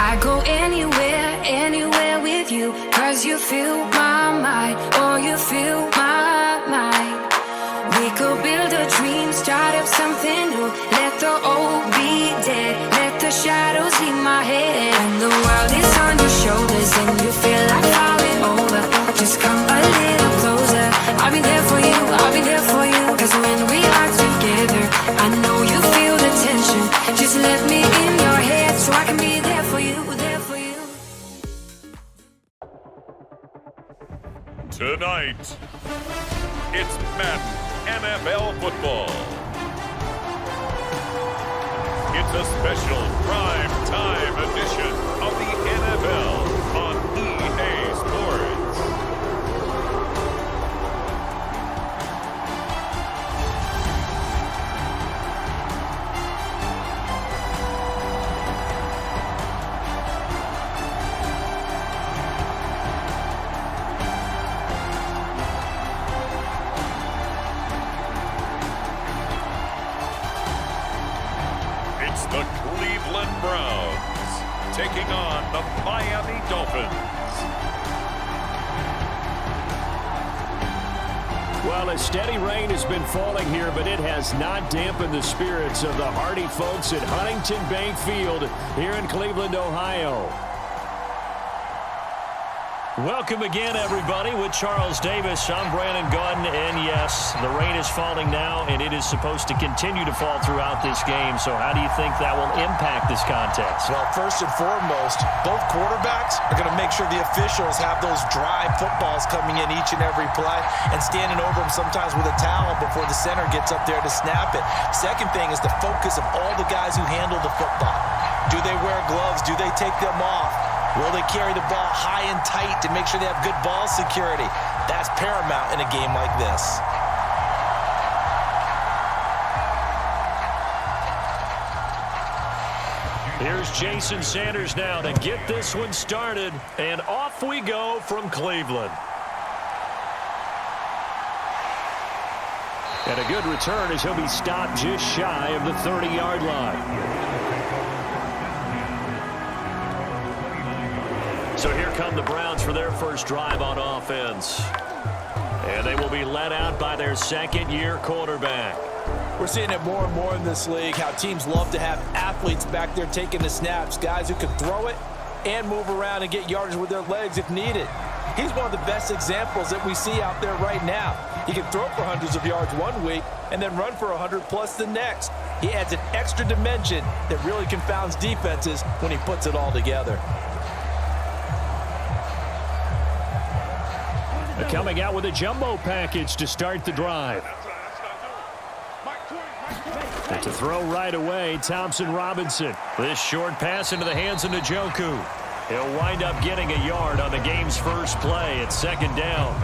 I go anywhere, anywhere with you, 'cause you fill my mind, or you fill my mind. We could build a dream, start up something new. Let the old be dead, let the shadows leave my head. And the world is on your shoulders and you feel like falling over. Just come a little closer. I'll be there for you, I'll be there for you. 'Cause when we are together, I know you feel the tension. Just let me in your head so I can be there for you, there for you. Tonight, it's Madden NFL football. It's a special prime time edition of the NFL on EA Sports. The Cleveland Browns taking on the Miami Dolphins. Well, a steady rain has been falling here, but it has not dampened the spirits of the hardy folks at Huntington Bank Field here in Cleveland, Ohio. Welcome again, everybody, with Charles Davis. I'm Brandon Gunn, and yes, the rain is falling now, and it is supposed to continue to fall throughout this game. So how do you think that will impact this contest? Well, first and foremost, both quarterbacks are going to make sure the officials have those dry footballs coming in each and every play and standing over them sometimes with a towel before the center gets up there to snap it. Second thing is the focus of all the guys who handle the football. Do they wear gloves? Do they take them off? Will they carry the ball high and tight to make sure they have good ball security? That's paramount in a game like this. Here's Jason Sanders now to get this one started, and off we go from Cleveland. And a good return as he'll be stopped just shy of the 30-yard line. So here come the Browns for their first drive on offense. And they will be led out by their second-year quarterback. We're seeing it more and more in this league, how teams love to have athletes back there taking the snaps, guys who can throw it and move around and get yardage with their legs if needed. He's one of the best examples that we see out there right now. He can throw for hundreds of yards one week and then run for 100+ the next. He adds an extra dimension that really confounds defenses when he puts it all together. Coming out with a jumbo package to start the drive. And to throw right away, Thompson Robinson. This short pass into the hands of Njoku. He'll wind up getting a yard on the game's first play at second down.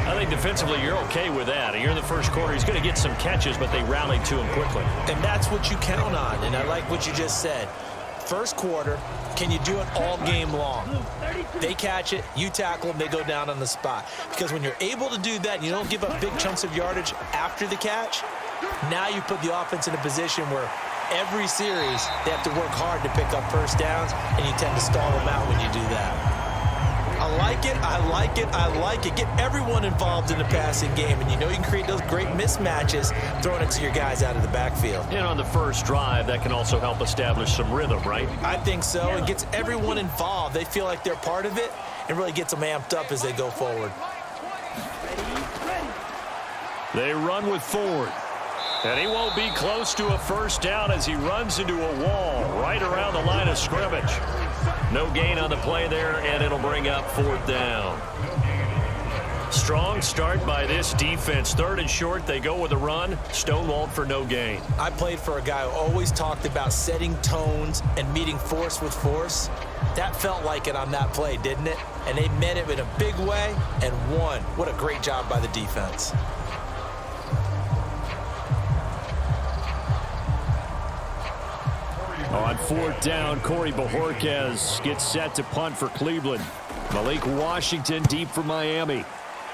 I think defensively you're okay with that. Here in the first quarter, he's going to get some catches, but they rallied to him quickly. And that's what you count on, and I like what you just said. First quarter, can you do it all game long? They catch it, you tackle them, they go down on the spot. Because when you're able to do that and you don't give up big chunks of yardage after the catch, now you put the offense in a position where every series they have to work hard to pick up first downs, and you tend to stall them out when you do that. I like it, I like it, I like it. Get everyone involved in the passing game, and you know you can create those great mismatches throwing it to your guys out of the backfield. And on the first drive, that can also help establish some rhythm, right? I think so. It gets everyone involved. They feel like they're part of it, and really gets them amped up as they go forward. They run with Ford. And he won't be close to a first down as he runs into a wall right around the line of scrimmage. No gain on the play there, and it'll bring up fourth down. Strong start by this defense. Third and short, they go with a run. Stonewalled for no gain. I played for a guy who always talked about setting tones and meeting force with force. That felt like it on that play, didn't it? And they met it in a big way and won. What a great job by the defense. On fourth down, Corey Bojorquez gets set to punt for Cleveland. Malik Washington deep for Miami.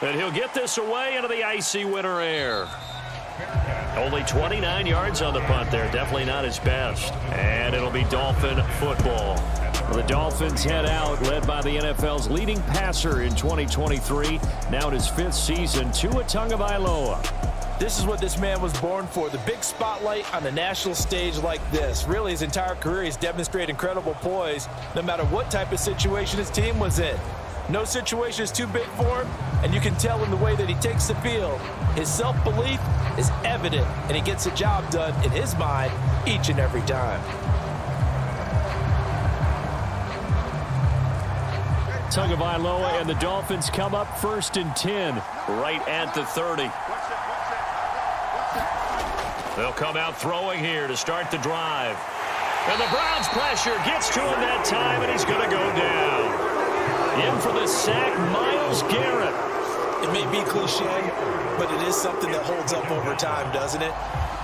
And he'll get this away into the icy winter air. Only 29 yards on the punt there. Definitely not his best. And it'll be Dolphin football. The Dolphins head out, led by the NFL's leading passer in 2023. Now in his 5th season, Tua Tagovailoa. This is what this man was born for, the big spotlight on the national stage like this. Really, his entire career, he's demonstrated incredible poise, no matter what type of situation his team was in. No situation is too big for him, and you can tell in the way that he takes the field. His self-belief is evident, and he gets the job done in his mind each and every time. Tagovailoa and the Dolphins come up 1st and 10, right at the 30. They'll come out throwing here to start the drive. And the Browns' pressure gets to him that time, and he's going to go down. In for the sack, Myles Garrett. It may be cliche, but it is something that holds up over time, doesn't it?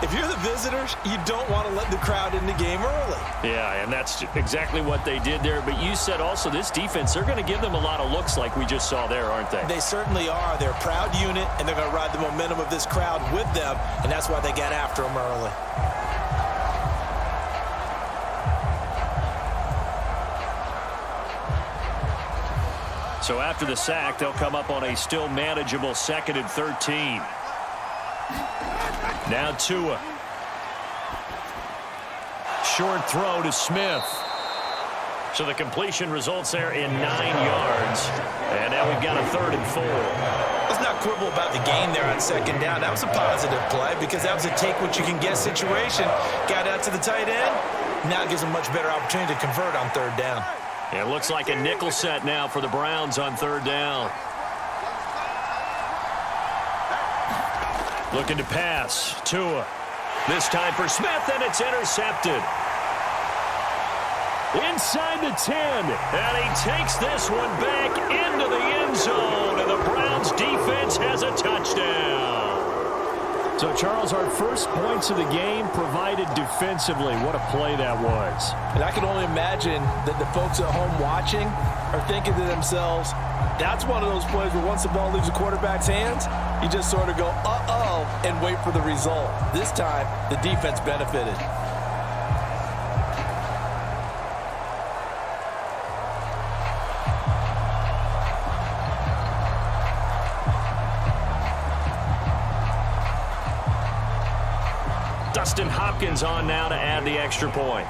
If you're the visitors, you don't want to let the crowd in the game early. Yeah, and that's exactly what they did there. But you said also this defense, they're going to give them a lot of looks like we just saw there, aren't they? They certainly are. They're a proud unit, and they're going to ride the momentum of this crowd with them, and that's why they got after them early. So after the sack, they'll come up on a still manageable 2nd and 13. Now Tua. Short throw to Smith. So the completion results there in 9 yards. And now we've got a 3rd and 4. Let's not quibble about the gain there on 2nd down. That was a positive play because that was a take-what-you-can-get situation. Got out to the tight end. Now it gives them a much better opportunity to convert on 3rd down. It looks like a nickel set now for the Browns on 3rd down. Looking to pass. Tua. This time for Smith, and it's intercepted. Inside the 10, and he takes this one back into the end zone, and the Browns defense has a touchdown. So, Charles, our first points of the game provided defensively. What a play that was. And I can only imagine that the folks at home watching are thinking to themselves, that's one of those plays where once the ball leaves the quarterback's hands, you just sort of go, uh-oh, and wait for the result. This time, the defense benefited. Dustin Hopkins on now to add the extra point.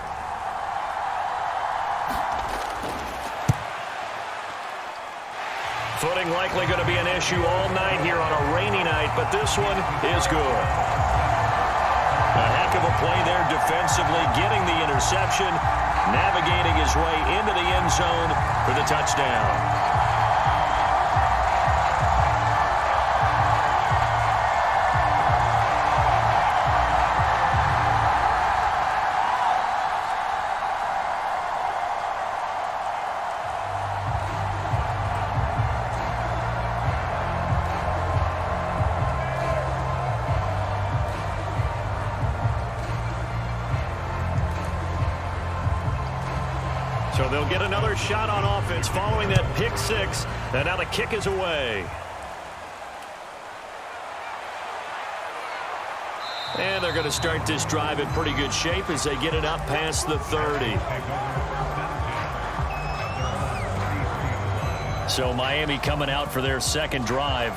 Footing likely going to be an issue all night here on a rainy night, but this one is good. A heck of a play there defensively, getting the interception, navigating his way into the end zone for the touchdown. So they'll get another shot on offense following that pick six, and now the kick is away. And they're going to start this drive in pretty good shape as they get it up past the 30. So Miami coming out for their second drive.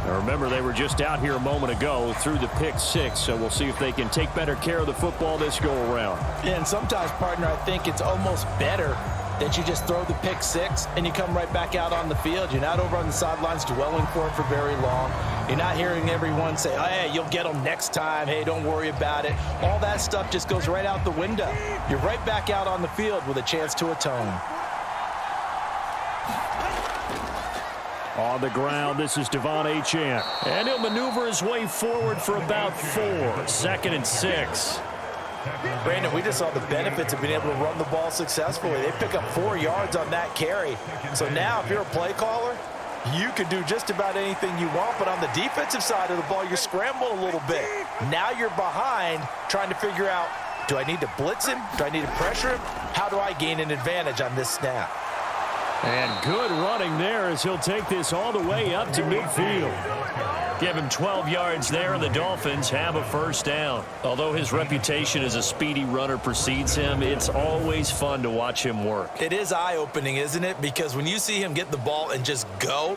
Now remember, they were just out here a moment ago through the pick six, so we'll see if they can take better care of the football this go-around. Yeah, and sometimes, partner, I think it's almost better that you just throw the pick six and you come right back out on the field. You're not over on the sidelines dwelling for it for very long. You're not hearing everyone say, oh, hey, you'll get them next time. Hey, don't worry about it. All that stuff just goes right out the window. You're right back out on the field with a chance to atone. On the ground, this is Devon Achane. And he'll maneuver his way forward for about 4. 2nd and 6. Brandon, we just saw the benefits of being able to run the ball successfully. They pick up 4 yards on that carry. So now if you're a play caller, you can do just about anything you want. But on the defensive side of the ball, you're scrambling a little bit. Now you're behind trying to figure out, do I need to blitz him? Do I need to pressure him? How do I gain an advantage on this snap? And good running there as he'll take this all the way up to midfield. Give him 12 yards there, and the Dolphins have a first down. Although his reputation as a speedy runner precedes him, it's always fun to watch him work. It is eye-opening, isn't it? Because when you see him get the ball and just go,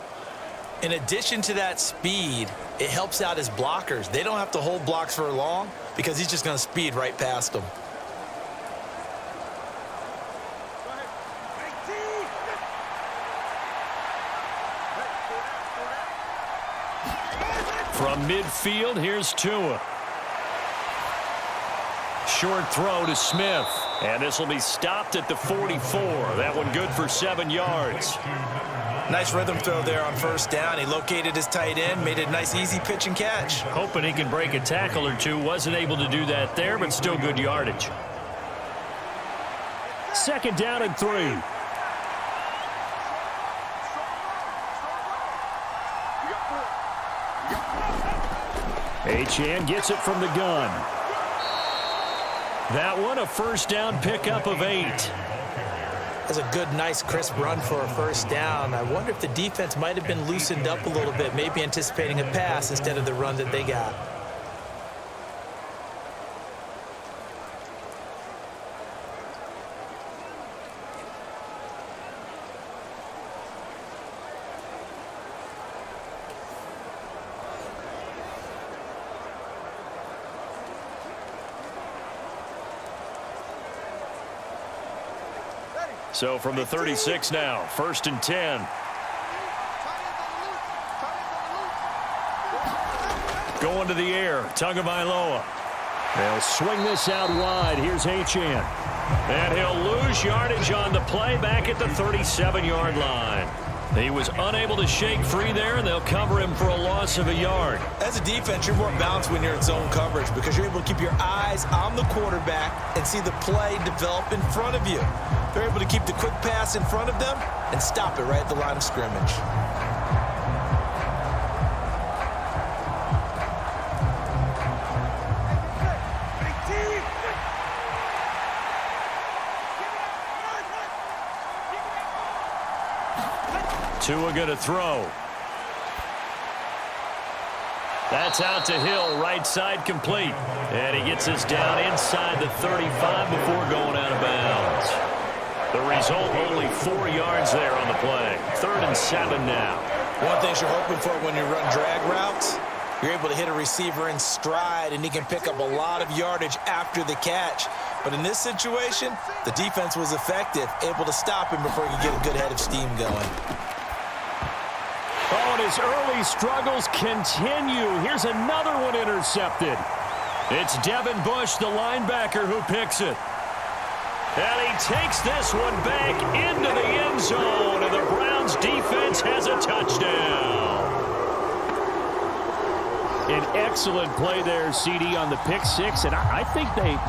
in addition to that speed, it helps out his blockers. They don't have to hold blocks for long because he's just going to speed right past them. From midfield, here's Tua. Short throw to Smith. And this will be stopped at the 44. That one good for 7 yards. Nice rhythm throw there on first down. He located his tight end, made it a nice easy pitch and catch. Hoping he can break a tackle or two. Wasn't able to do that there, but still good yardage. 2nd down and 3. Achane gets it from the gun. That one, a first down pickup of 8. That's a good, nice, crisp run for a first down. I wonder if the defense might have been loosened up a little bit, maybe anticipating a pass instead of the run that they got. So from the 36 now, 1st and 10. Going to the air, Tagovailoa. They'll swing this out wide. Here's Achane. And he'll lose yardage on the play back at the 37-yard line. He was unable to shake free there, and they'll cover him for a loss of a yard. As a defense, you're more balanced when you're in zone coverage because you're able to keep your eyes on the quarterback and see the play develop in front of you. They're able to keep the quick pass in front of them and stop it right at the line of scrimmage. Tua going to throw. That's out to Hill, right side complete. And he gets us down inside the 35 before going out of bounds. The result, only 4 yards there on the play. 3rd and 7 now. One thing you're hoping for when you run drag routes, you're able to hit a receiver in stride, and he can pick up a lot of yardage after the catch. But in this situation, the defense was effective, able to stop him before he could get a good head of steam going. Oh, and his early struggles continue. Here's another one intercepted. It's Devin Bush, the linebacker, who picks it. And he takes this one back into the end zone, and the Browns defense has a touchdown. An excellent play there, CD, on the pick six. And I think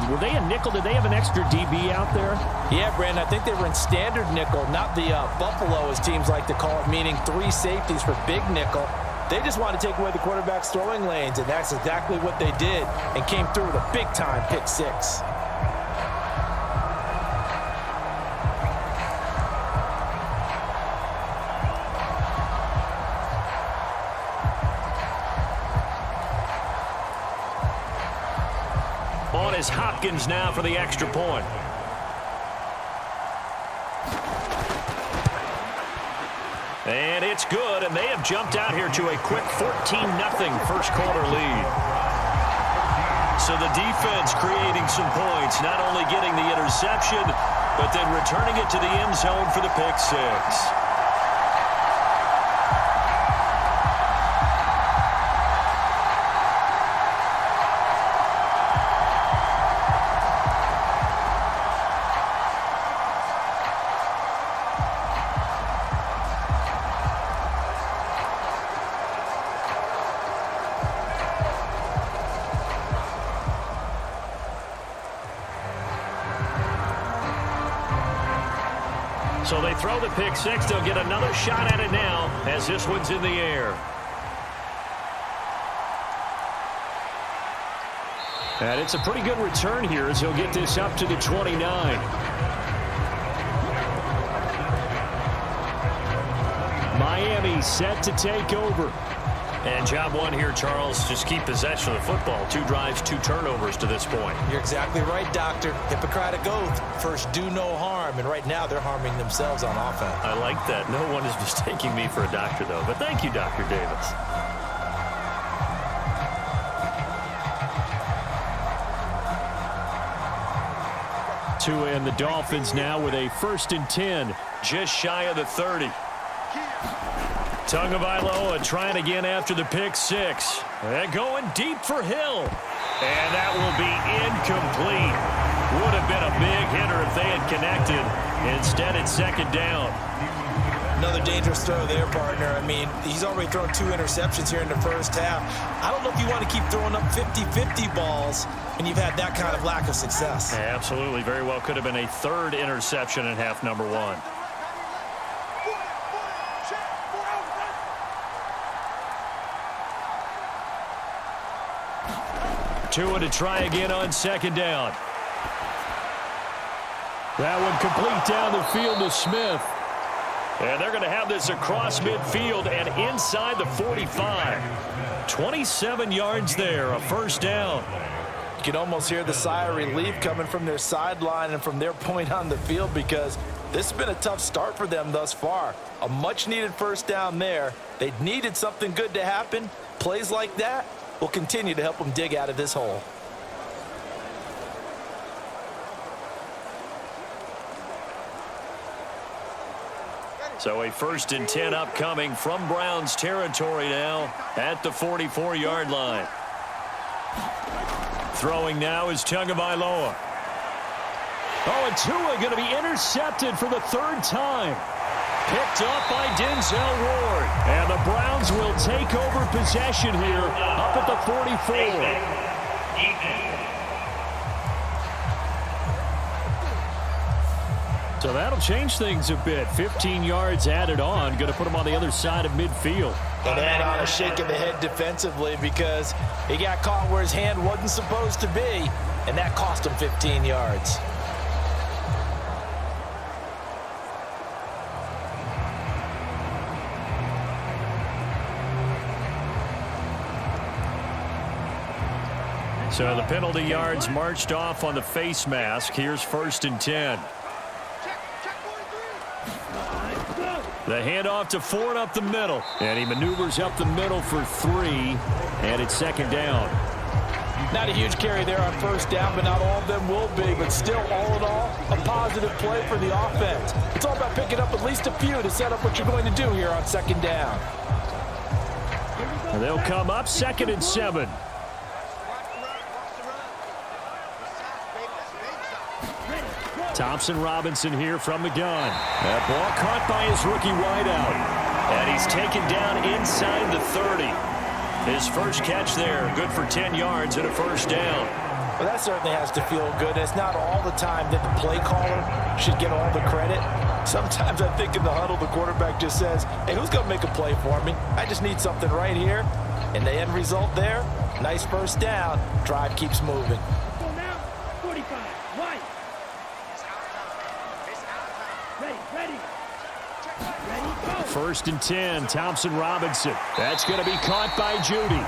were they a nickel? Did they have an extra DB out there? Yeah, Brandon, I think they were in standard nickel, not the Buffalo, as teams like to call it, meaning 3 safeties for big nickel. They just wanted to take away the quarterback's throwing lanes, and that's exactly what they did, and came through with a big-time pick six. On is Hopkins now for the extra point. And it's good, and they have jumped out here to a quick 14-0 first quarter lead. So the defense creating some points, not only getting the interception, but then returning it to the end zone for the pick six. So they throw the pick six. They'll get another shot at it now as this one's in the air. And it's a pretty good return here as he'll get this up to the 29. Miami set to take over. And job one here, Charles, just keep possession of the football. 2 drives, 2 turnovers to this point. You're exactly right, Doctor. Hippocratic oath. First, do no harm. And right now, they're harming themselves on offense. I like that. No one is mistaking me for a doctor, though. But thank you, Dr. Davis. Tua and the Dolphins now with a 1st and 10, just shy of the 30. Tagovailoa trying again after the pick 6. And going deep for Hill. And that will be incomplete. Would have been a big hitter if they had connected. Instead, it's 2nd down. Another dangerous throw there, partner. I mean, he's already thrown 2 interceptions here in the first half. I don't know if you want to keep throwing up 50-50 balls when you've had that kind of lack of success. Absolutely. Very well could have been a 3rd interception in half number 1. Tua to try again on 2nd down. That one complete down the field to Smith. And they're going to have this across midfield and inside the 45. 27 yards there, a 1st down. You can almost hear the sigh of relief coming from their sideline and from their point on the field, because this has been a tough start for them thus far. A much-needed 1st down there. They needed something good to happen. Plays like that will continue to help them dig out of this hole. So a 1st and 10 upcoming from Browns territory now at the 44-yard line. Throwing now is Tagovailoa. Oh, and Tua going to be intercepted for the 3rd time. Picked off by Denzel Ward. And the Browns will take over possession here up at the 44. So that'll change things a bit. 15 yards added on. Going to put them on the other side of midfield. And add on a shake of the head defensively, because he got caught where his hand wasn't supposed to be, and that cost him 15 yards. So the penalty yards marched off on the face mask. Here's 1st and 10. The handoff to Ford up the middle. And he maneuvers up the middle for 3. And it's 2nd down. Not a huge carry there on 1st down, but not all of them will be. But still, all in all, a positive play for the offense. It's all about picking up at least a few to set up what you're going to do here on 2nd down. And they'll come up 2nd and 7. Thompson Robinson here from the gun. That ball caught by his rookie wideout. And he's taken down inside the 30. His first catch there, good for 10 yards and a 1st down. Well, that certainly has to feel good. It's not all the time that the play caller should get all the credit. Sometimes I think in the huddle, the quarterback just says, hey, who's going to make a play for me? I just need something right here. And the end result there, nice 1st down. Drive keeps moving. 1st and 10, Thompson Robinson. That's going to be caught by Judy.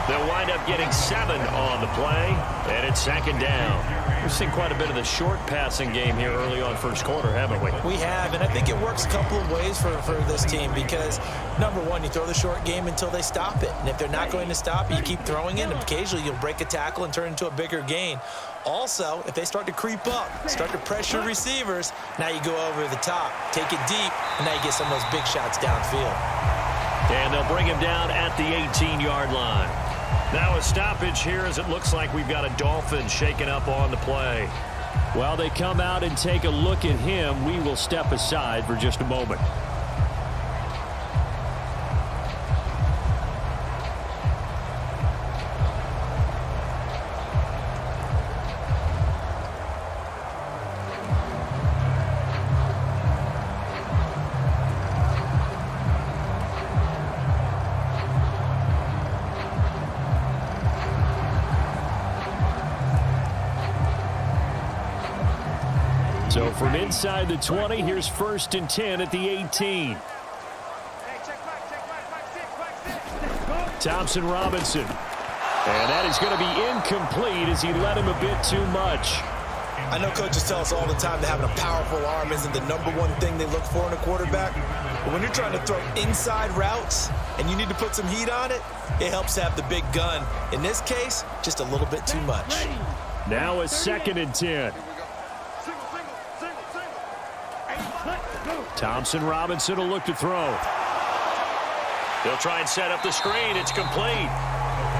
They'll wind up getting 7 on the play, and it's 2nd down. We've seen quite a bit of the short passing game here early on 1st quarter, haven't we? We have, and I think it works a couple of ways for this team, because, number one, you throw the short game until they stop it. And if they're not going to stop it, you keep throwing it, and occasionally you'll break a tackle and turn into a bigger gain. Also, if they start to creep up, start to pressure receivers, now you go over the top, take it deep, and now you get some of those big shots downfield. And they'll bring him down at the 18-yard line. Now a stoppage here, as it looks like we've got a Dolphin shaken up on the play. While they come out and take a look at him, we will step aside for just a moment. So from inside the 20, here's 1st and 10 at the 18. Thompson Robinson. And that is going to be incomplete as he led him a bit too much. I know coaches tell us all the time that having a powerful arm isn't the #1 thing they look for in a quarterback. But when you're trying to throw inside routes and you need to put some heat on it, it helps to have the big gun. In this case, just a little bit too much. Now a 2nd and 10. Thompson Robinson will look to throw. They'll try and set up the screen. It's complete.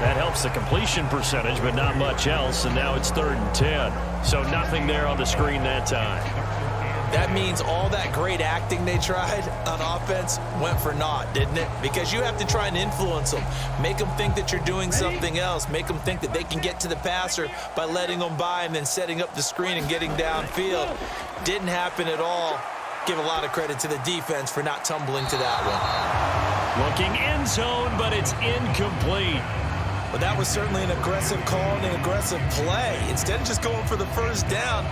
That helps the completion percentage, but not much else. And now it's 3rd and 10. So nothing there on the screen that time. That means all that great acting they tried on offense went for naught, didn't it? Because you have to try and influence them. Make them think that you're doing something else. Make them think that they can get to the passer by letting them by and then setting up the screen and getting downfield. Didn't happen at all. Give a lot of credit to the defense for not tumbling to that one. Looking end zone, but it's incomplete. But that was certainly an aggressive call and an aggressive play. Instead of just going for the first down,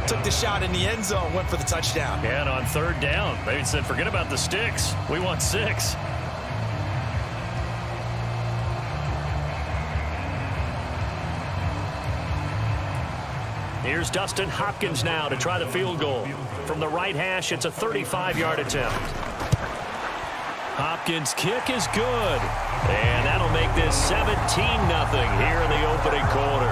took the shot in the end zone, went for the touchdown. And on 3rd down, they said, forget about the sticks. We want 6. Here's Dustin Hopkins now to try the field goal. From the right hash, it's a 35-yard attempt. Hopkins' kick is good. And that'll make this 17-0 here in the opening quarter.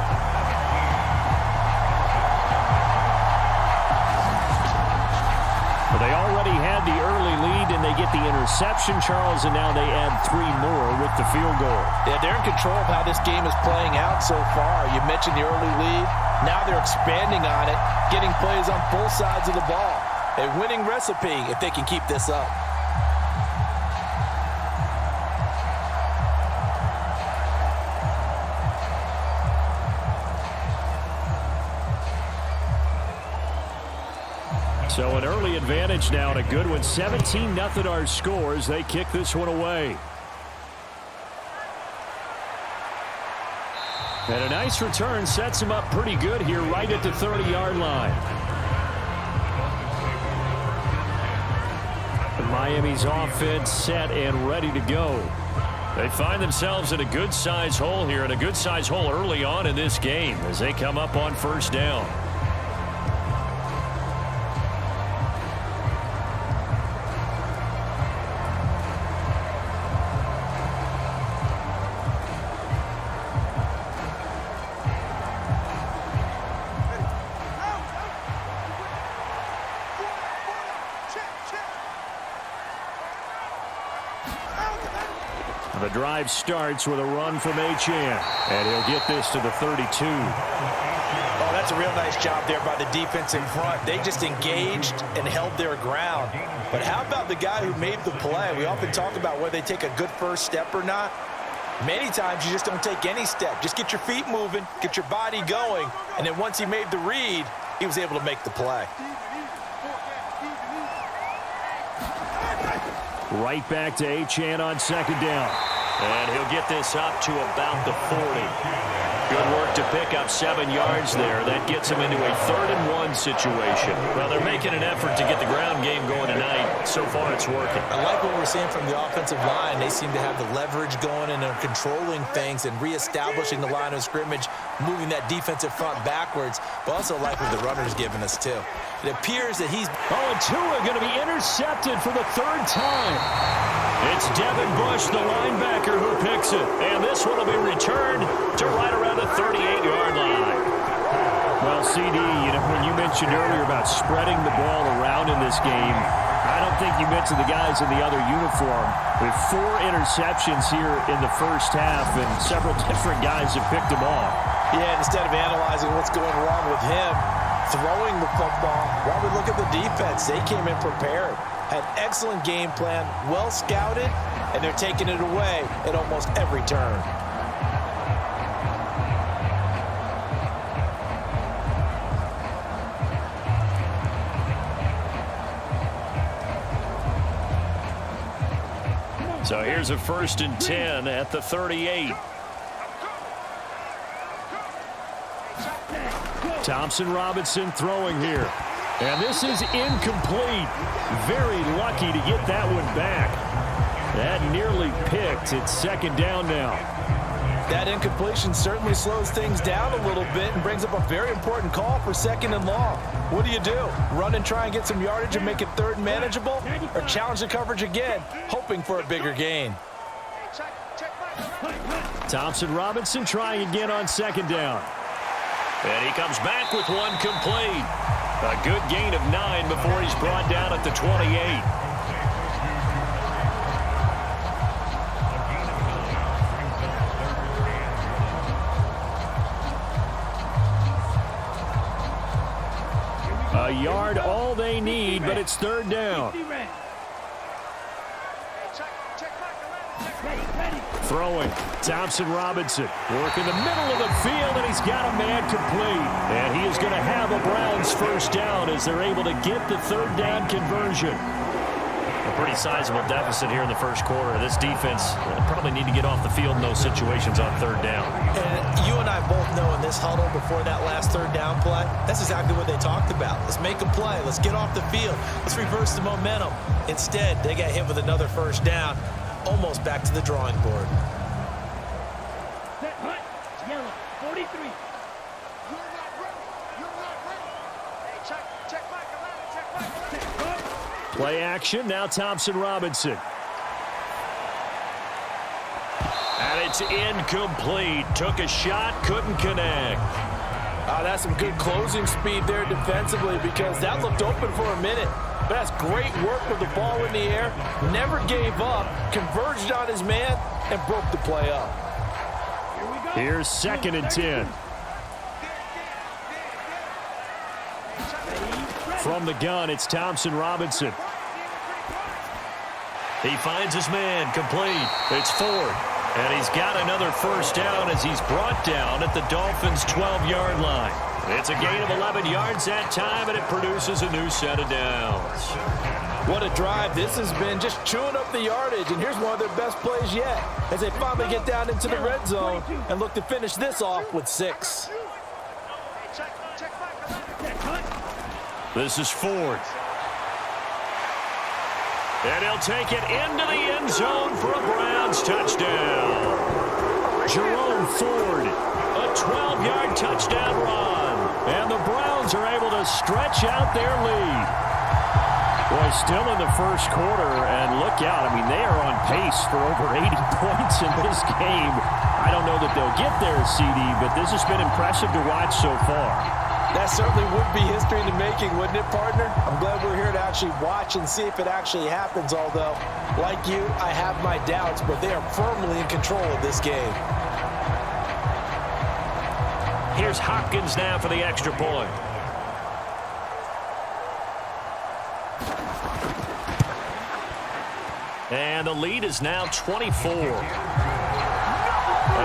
Well, they already had the early lead, and they get the interception, Charles, and now they add 3 more with the field goal. Yeah, they're in control of how this game is playing out so far. You mentioned the early lead. Now they're expanding on it, getting plays on both sides of the ball. A winning recipe if they can keep this up. So an early advantage now and a good one. 17-0 our score as they kick this one away. And a nice return sets him up pretty good here right at the 30-yard line. And Miami's offense set and ready to go. They find themselves in a good-sized hole here, and a good-sized hole early on in this game as they come up on 1st down. The drive starts with a run from Achane, and he'll get this to the 32. Oh, that's a real nice job there by the defense in front. They just engaged and held their ground. But how about the guy who made the play? We often talk about whether they take a good first step or not. Many times you just don't take any step. Just get your feet moving, get your body going, and then once he made the read, he was able to make the play. Right back to Achane on 2nd down. And he'll get this up to about the 40. Good work to pick up 7 yards there. That gets him into a 3rd and 1 situation. Well, they're making an effort to get the ground game going tonight. So far, it's working. I like what we're seeing from the offensive line. They seem to have the leverage going and are controlling things and reestablishing the line of scrimmage, moving that defensive front backwards. But also like what the runner's giving us, too. It appears that he's... Oh, and Tua going to be intercepted for the 3rd time. It's Devin Bush, the linebacker, who picks it. And this one will be returned to right around the 38-yard line. Well, CD, when you mentioned earlier about spreading the ball around in this game, I don't think you mentioned the guys in the other uniform. With 4 interceptions here in the first half, and several different guys have picked them off. Yeah, instead of analyzing what's going wrong with him, throwing the football, while we look at the defense, they came in prepared. Had excellent game plan, well scouted, and they're taking it away at almost every turn. So here's a 1st and 10 at the 38. Thompson Robinson throwing here. And this is incomplete. Very lucky to get that one back. That nearly picked. It's second down now. That incompletion certainly slows things down a little bit and brings up a very important call for second and long. What do? Run and try and get some yardage and make it third and manageable? Or challenge the coverage again, hoping for a bigger gain? Thompson Robinson trying again on second down. And he comes back with one complete. A good gain of 9 before he's brought down at the 28. A yard all they need, but it's third down. Throwing, Thompson Robinson. Work in the middle of the field, and he's got a man complete. And he is going to have a Browns first down as they're able to get the third down conversion. A pretty sizable deficit here in the first quarter. This defense probably need to get off the field in those situations on third down. And you and I both know in this huddle before that last third down play, that's exactly what they talked about. Let's make a play. Let's get off the field. Let's reverse the momentum. Instead, they got hit with another first down, almost back to the drawing board. Set, hut, yellow, 43. Play action, now Thompson Robinson. And it's incomplete. Took a shot, couldn't connect. That's some good closing speed there defensively because that looked open for a minute. But that's great work with the ball in the air. Never gave up, converged on his man, and broke the play up. Here's second and 10. From the gun, it's Thompson Robinson. He finds his man, complete. It's Ford. And he's got another first down as he's brought down at the Dolphins' 12-yard line. It's a gain of 11 yards that time, and it produces a new set of downs. What a drive this has been, just chewing up the yardage, and here's one of their best plays yet as they finally get down into the red zone and look to finish this off with 6. This is Ford. And he'll take it into the end zone for a Browns touchdown. Jerome Ford, A 12-yard touchdown run. and the Browns are able to stretch out their lead. Boy, still in the first quarter, and look out. I mean, they are on pace for over 80 points in this game. I don't know that they'll get there, CD, but this has been impressive to watch so far. That certainly would be history in the making, wouldn't it, partner? I'm glad we're here to actually watch and see if it actually happens, although, like you, I have my doubts, but they are firmly in control of this game. Here's Hopkins now for the extra point. And the lead is now 24. A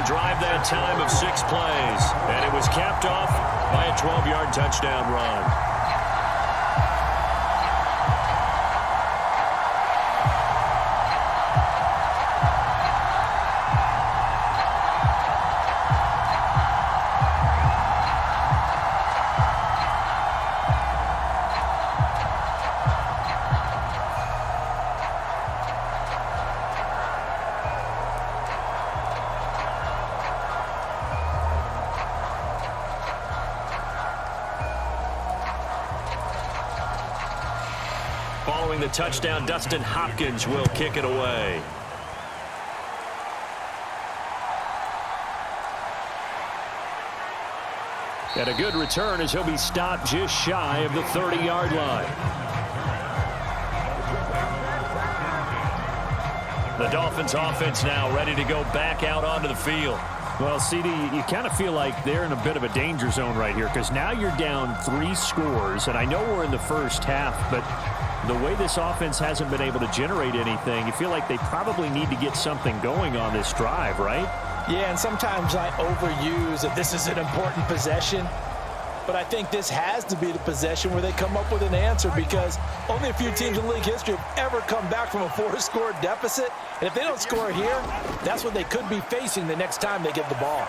drive that time of 6 plays, and it was capped off by a 12-yard touchdown run. Following the touchdown, Dustin Hopkins will kick it away. And a good return as he'll be stopped just shy of the 30-yard line. The Dolphins offense now ready to go back out onto the field. Well, CD, you kind of feel like they're in a bit of a danger zone right here because now you're down 3 scores, and I know we're in the first half, but the way this offense hasn't been able to generate anything, you feel like they probably need to get something going on this drive, right? Yeah, and sometimes I overuse that this is an important possession, but I think this has to be the possession where they come up with an answer because only a few teams in league history have ever come back from a 4-score deficit, and if they don't score here, that's what they could be facing the next time they get the ball.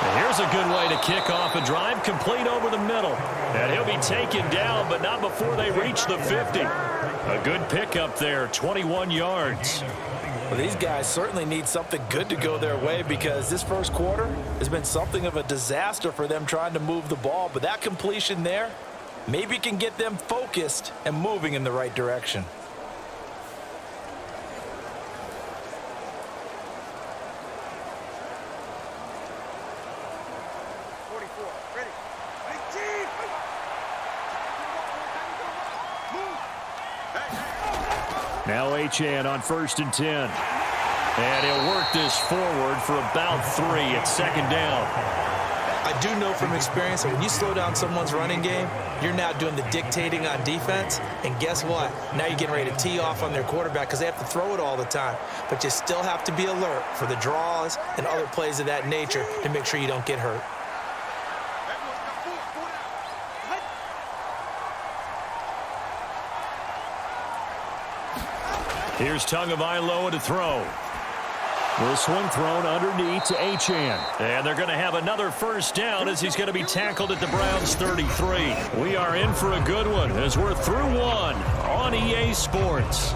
And here Here's a good way to kick off a drive, complete over the middle. And he'll be taken down, but not before they reach the 50. A good pickup there, 21 yards. Well, these guys certainly need something good to go their way because this first quarter has been something of a disaster for them trying to move the ball. But that completion there maybe can get them focused and moving in the right direction. Now Achane on 1st and 10. And he'll work this forward for about 3 at 2nd down. I do know from experience that when you slow down someone's running game, you're now doing the dictating on defense. And guess what? Now you're getting ready to tee off on their quarterback because they have to throw it all the time. But you still have to be alert for the draws and other plays of that nature to make sure you don't get hurt. Here's Tagovailoa to throw. This one thrown underneath to Achane. And they're going to have another first down as he's going to be tackled at the Browns' 33. We are in for a good one as we're through one on EA Sports.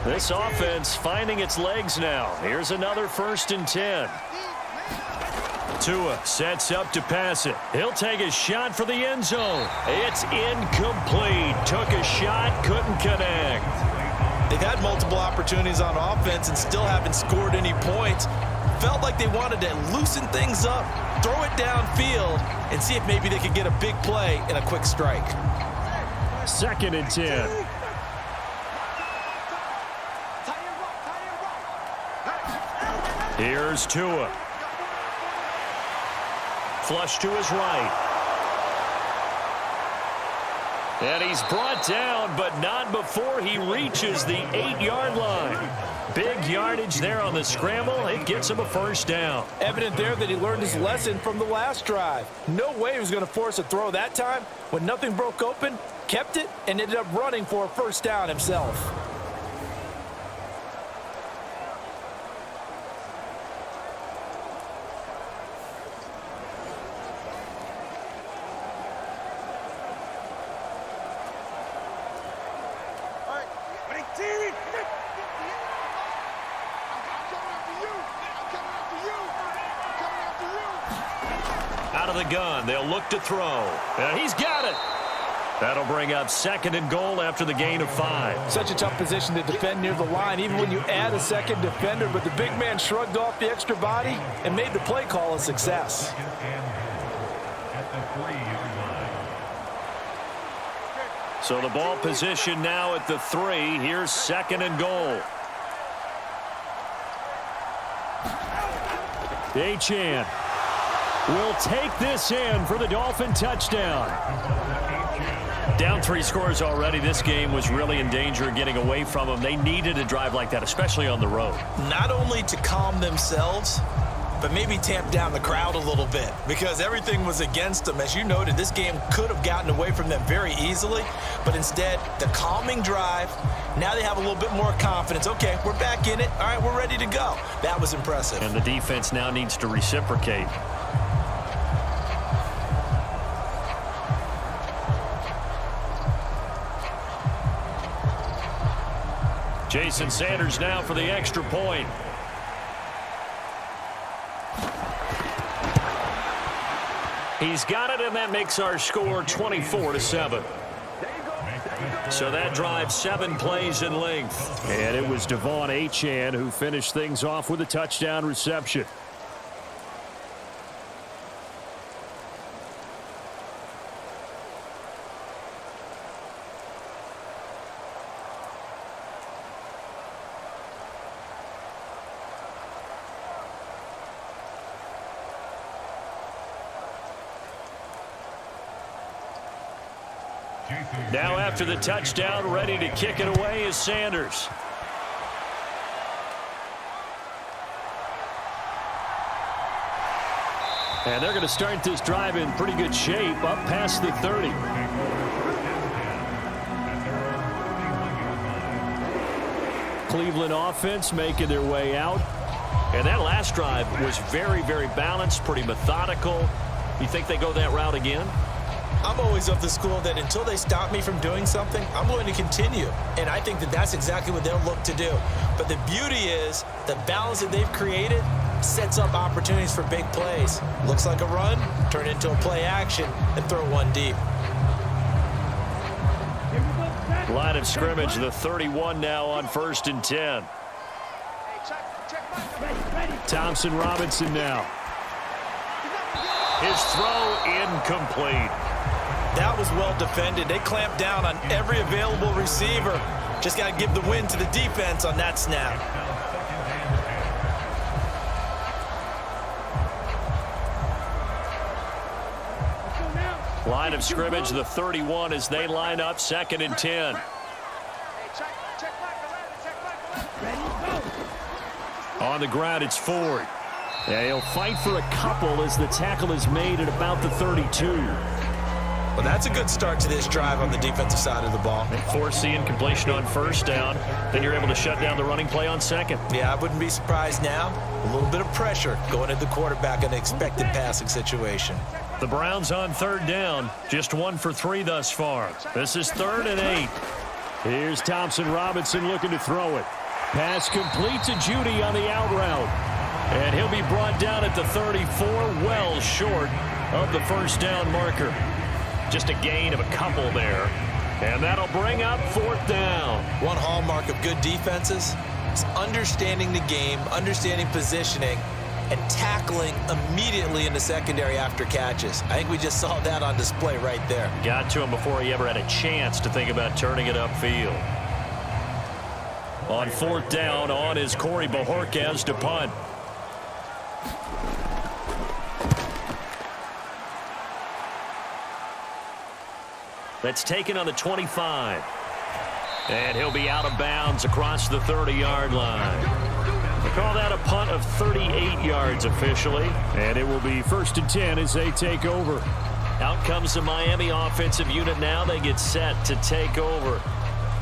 This offense finding its legs now. Here's another 1st and 10. Tua sets up to pass it. He'll take a shot for the end zone. It's incomplete. Took a shot, couldn't connect. They've had multiple opportunities on offense and still haven't scored any points. Felt like they wanted to loosen things up, throw it downfield, and see if maybe they could get a big play and a quick strike. 2nd and 10. Here's Tua. Flush to his right. And he's brought down, but not before he reaches the 8-yard line. Big yardage there on the scramble. It gets him a first down. Evident there that he learned his lesson from the last drive. No way he was going to force a throw that time. When nothing broke open, kept it, and ended up running for a first down himself. Out of the gun, they'll look to throw. And he's got it. That'll bring up 2nd and goal after the gain of 5. Such a tough position to defend near the line, even when you add a second defender. But the big man shrugged off the extra body and made the play call a success. So the ball position now at the 3. Here's 2nd and goal. Achane will take this in for the Dolphin touchdown. Down 3 scores already. This game was really in danger of getting away from them. They needed a drive like that, especially on the road. Not only to calm themselves, but maybe tamp down the crowd a little bit because everything was against them. As you noted, this game could have gotten away from them very easily, but instead, the calming drive, now they have a little bit more confidence. Okay, we're back in it. All right, we're ready to go. That was impressive. And the defense now needs to reciprocate. Jason Sanders now for the extra point. He's got it, and that makes our score 24-7. So that drive 7 plays in length. And it was Devon Achane who finished things off with a touchdown reception. Now after the touchdown, ready to kick it away is Sanders. And they're going to start this drive in pretty good shape, up past the 30. Cleveland offense making their way out. And that last drive was very, very balanced, pretty methodical. You think they go that route again? I'm always of the school that until they stop me from doing something, I'm going to continue. And I think that that's exactly what they'll look to do. But the beauty is the balance that they've created sets up opportunities for big plays. Looks like a run, turn into a play action, and throw one deep. Line of scrimmage, the 31 now on 1st and 10. Thompson Robinson now. His throw incomplete. That was well defended. They clamped down on every available receiver. Just got to give the win to the defense on that snap. Line of scrimmage, the 31 as they line up 2nd and 10. On the ground, it's Ford. Yeah, he'll fight for a couple as the tackle is made at about the 32. Well, that's a good start to this drive on the defensive side of the ball. Forcing completion on 1st down. Then you're able to shut down the running play on 2nd. Yeah, I wouldn't be surprised now. A little bit of pressure going at the quarterback in an expected passing situation. The Browns on 3rd down. Just 1 for 3 thus far. This is 3rd and 8. Here's Thompson Robinson looking to throw it. Pass complete to Judy on the out route. And he'll be brought down at the 34, well short of the 1st down marker. Just a gain of a couple there. And that'll bring up 4th down. One hallmark of good defenses is understanding the game, understanding positioning, and tackling immediately in the secondary after catches. I think we just saw that on display right there. Got to him before he ever had a chance to think about turning it upfield. On 4th down, on is Corey Bojorquez to punt. That's taken on the 25. And he'll be out of bounds across the 30-yard line. They call that a punt of 38 yards officially. And it will be 1st and 10 as they take over. Out comes the Miami offensive unit now. They get set to take over.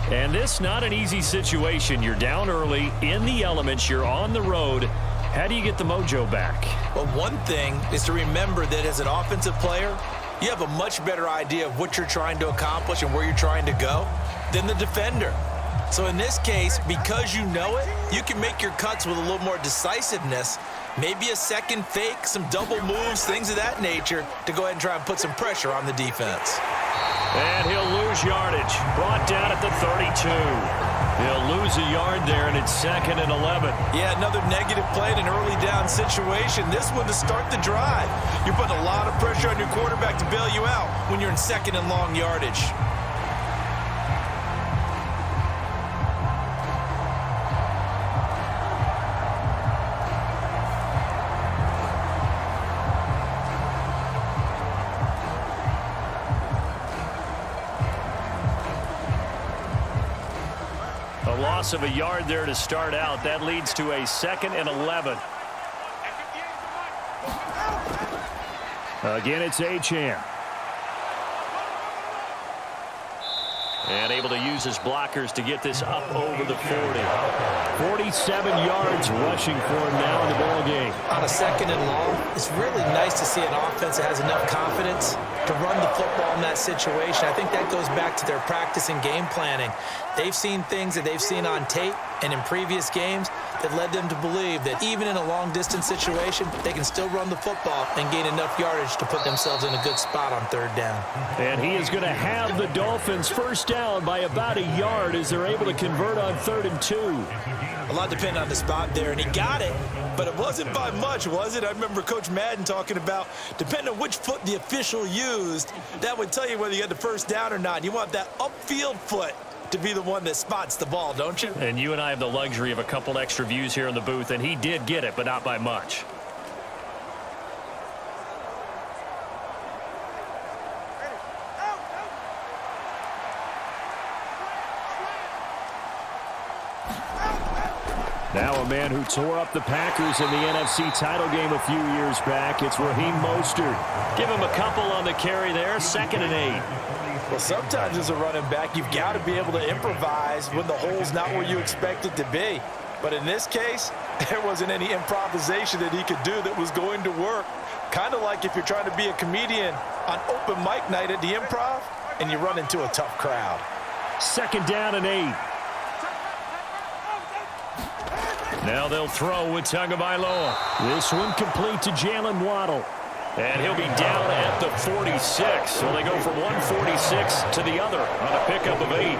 And this not an easy situation. You're down early, in the elements, you're on the road. How do you get the mojo back? Well, one thing is to remember that as an offensive player, you have a much better idea of what you're trying to accomplish and where you're trying to go than the defender. So in this case, because you know it, you can make your cuts with a little more decisiveness, maybe a second fake, some double moves, things of that nature, to go ahead and try and put some pressure on the defense. And he'll lose yardage. Brought down at the 32. He'll lose a yard there, and it's 2nd and 11. Yeah, another negative play in an early down situation. This one to start the drive. You're putting a lot of pressure on your quarterback to bail you out when you're in 2nd and long yardage. loss of a yard there to start out. That leads to a 2nd and 11. Again, it's Achane. And able to use his blockers to get this up over the 40. 47 yards rushing for him now in the ball game. On a 2nd and long, it's really nice to see an offense that has enough confidence to run the football in that situation. I think that goes back to their practice and game planning. They've seen things that they've seen on tape and in previous games that led them to believe that even in a long-distance situation, they can still run the football and gain enough yardage to put themselves in a good spot on 3rd down. And he is going to have the Dolphins first down by about a yard as they're able to convert on 3rd and 2. A lot depended on the spot there, and he got it, but it wasn't by much, was it? I remember Coach Madden talking about, depending on which foot the official used, that would tell you whether you had the first down or not. You want that upfield foot to be the one that spots the ball, don't you? And you and I have the luxury of a couple extra views here in the booth, and he did get it, but not by much. Now a man who tore up the Packers in the NFC title game a few years back. It's Raheem Mostert. Give him a couple on the carry there, 2nd and 8. Well, sometimes as a running back, you've got to be able to improvise when the hole's not where you expect it to be. But in this case, there wasn't any improvisation that he could do that was going to work. Kind of like if you're trying to be a comedian on open mic night at the Improv and you run into a tough crowd. 2nd down and 8. Now they'll throw with Tagovailoa. This one complete to Jalen Waddle. And he'll be down at the 46. So they go from 146 to the other on a pickup of 8.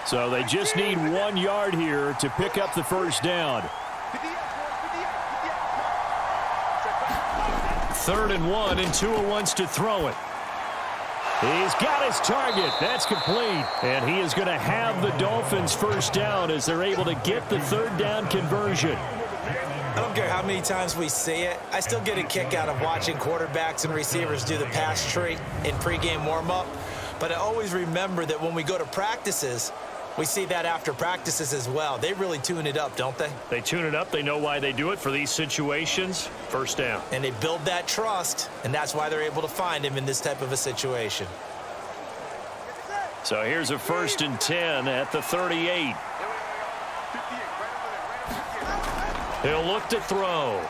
So they just need 1 yard here to pick up the first down. 3rd and 1, and Tua wants to throw it. He's got his target. That's complete. And he is going to have the Dolphins first down as they're able to get the 3rd down conversion. I don't care how many times we see it. I still get a kick out of watching quarterbacks and receivers do the pass tree in pregame warm-up. But I always remember that when we go to practices, we see that after practices as well. They really tune it up, don't they? They tune it up. They know why they do it for these situations. First down. And they build that trust, and that's why they're able to find him in this type of a situation. So here's a 1st and 10 at the 38. He'll look to throw.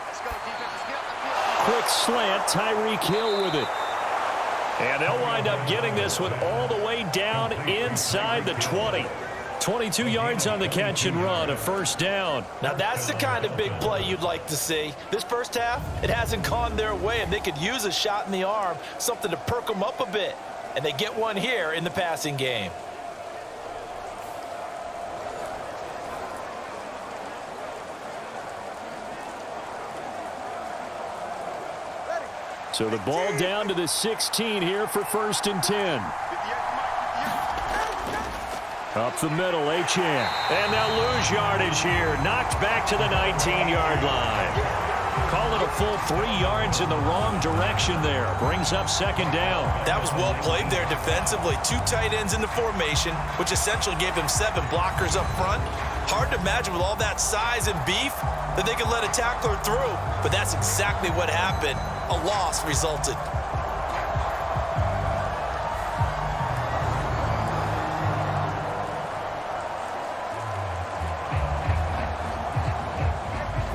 Quick slant, Tyreek Hill with it. And they'll wind up getting this one all the way down inside the 20. 22 yards on the catch and run, a first down. Now that's the kind of big play you'd like to see. This first half, it hasn't gone their way, and they could use a shot in the arm, something to perk them up a bit. And they get one here in the passing game. So the ball down to the 16 here for 1st and 10. Up the middle, Achane. And they'll lose yardage here. Knocked back to the 19-yard line. Call it a full 3 yards in the wrong direction there. Brings up 2nd down. That was well played there defensively. 2 tight ends in the formation, which essentially gave him 7 blockers up front. Hard to imagine with all that size and beef that they could let a tackler through. But that's exactly what happened. A loss resulted.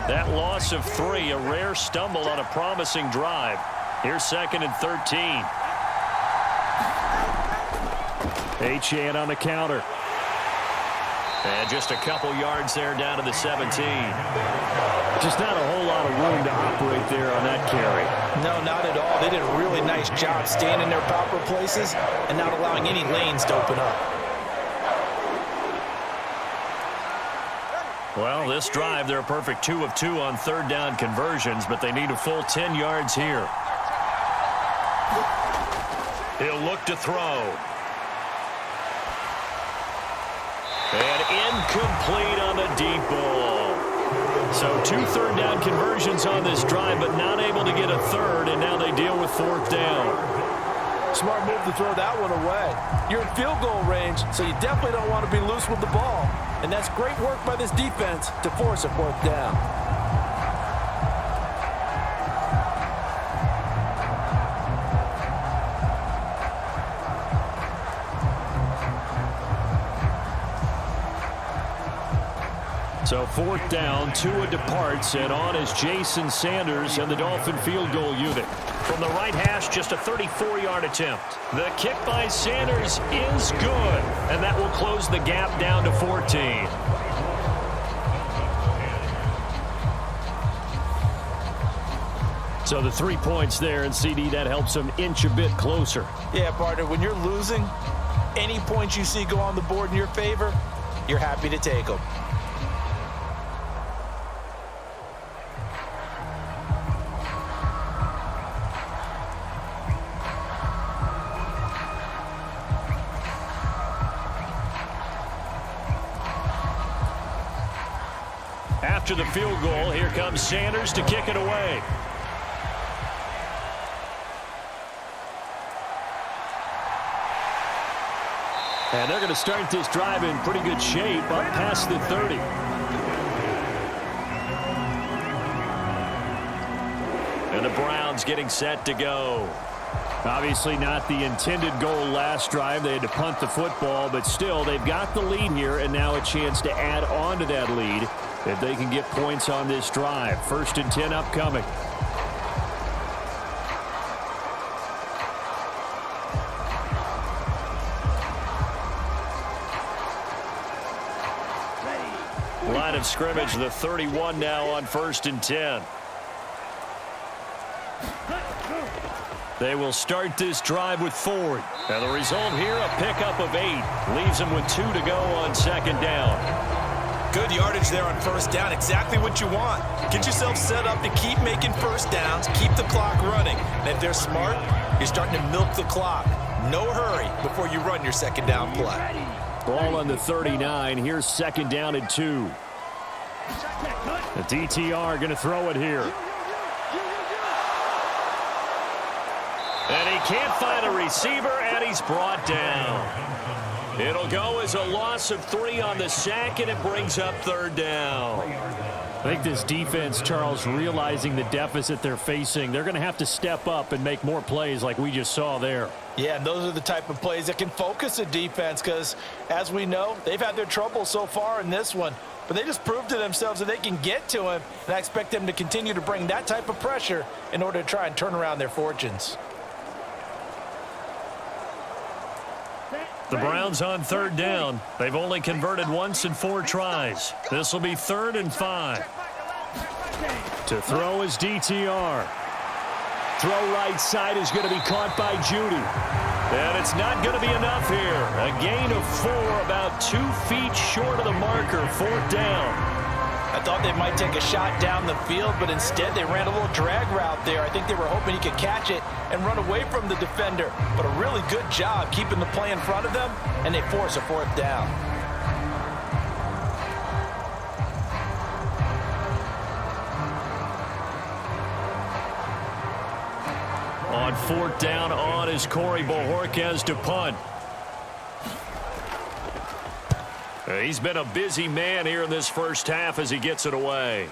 That loss of 3, a rare stumble on a promising drive. Here's 2nd and 13. Achane on the counter. And just a couple yards there down to the 17. Just not a whole lot of room to operate there on that carry. No, not at all. They did a really nice job staying in their proper places and not allowing any lanes to open up. Well, this drive, they're a perfect 2 of 2 on 3rd down conversions, but they need a full 10 yards here. He'll look to throw. And incomplete on the deep ball. So So 2 third-down conversions on this drive, but not able to get a third, and now they deal with 4th down. Smart move to throw that one away. You're in field goal range, so you definitely don't want to be loose with the ball. And that's great work by this defense to force a 4th down. So 4th down, Tua departs, and on is Jason Sanders and the Dolphin field goal unit. From the right hash, just a 34-yard attempt. The kick by Sanders is good, and that will close the gap down to 14. So the 3 points there, and CD, that helps them inch a bit closer. Yeah, partner, when you're losing, any points you see go on the board in your favor, you're happy to take them. After the field goal, here comes Sanders to kick it away. And they're going to start this drive in pretty good shape up past the 30. And the Browns getting set to go. Obviously not the intended goal last drive. They had to punt the football, but still they've got the lead here, and now a chance to add on to that lead if they can get points on this drive. 1st and 10 upcoming. Line of scrimmage, the 31 now on 1st and 10. They will start this drive with Ford. And the result here, a pickup of 8. Leaves them with 2 to go on 2nd down. Good yardage there on 1st down. Exactly what you want. Get yourself set up to keep making 1st downs, keep the clock running. And if they're smart, you're starting to milk the clock. No hurry before you run your 2nd down play. Ball on the 39. Here's 2nd down and 2. The DTR going to throw it here. And he can't find a receiver, and he's brought down. It'll go as a loss of 3 on the sack, and it brings up 3rd down. I think this defense, Charles, realizing the deficit they're facing, they're going to have to step up and make more plays like we just saw there. Yeah, and those are the type of plays that can focus a defense because, as we know, they've had their trouble so far in this one. But they just proved to themselves that they can get to him, and I expect them to continue to bring that type of pressure in order to try and turn around their fortunes. The Browns on 3rd down. They've only converted once in 4 tries. This will be 3rd and 5. To throw is DTR. Throw right side is going to be caught by Judy. And it's not going to be enough here. A gain of 4, about 2 feet short of the marker. 4th down. I thought they might take a shot down the field, but instead they ran a little drag route there. I think they were hoping he could catch it and run away from the defender. But a really good job keeping the play in front of them, and they force a 4th down. On 4th down, on is Corey Bojorquez to punt. He's been a busy man here in this first half as he gets it away.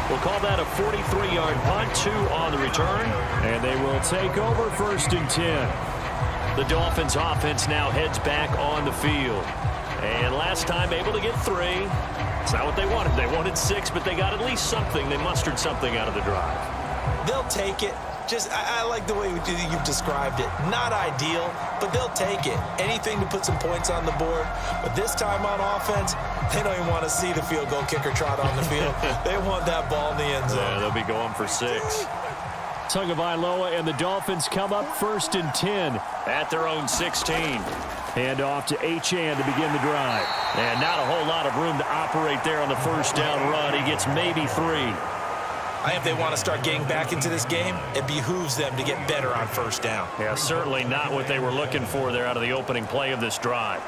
We'll call that a 43-yard punt, 2 on the return, and they will take over 1st and 10. The Dolphins offense now heads back on the field. And last time able to get 3. It's not what they wanted. They wanted 6, but they got at least something. They mustered something out of the drive. They'll take it. I like the way you've described it. Not ideal, but they'll take it. Anything to put some points on the board. But this time on offense, they don't even want to see the field goal kicker trot on the field. They want that ball in the end zone. Yeah, they'll be going for 6. Tagovailoa and the Dolphins come up 1st and 10 at their own 16. Hand off to Achane to begin the drive. And not a whole lot of room to operate there on the 1st down run. He gets maybe 3. If they want to start getting back into this game, it behooves them to get better on 1st down. Yeah, certainly not what they were looking for there out of the opening play of this drive.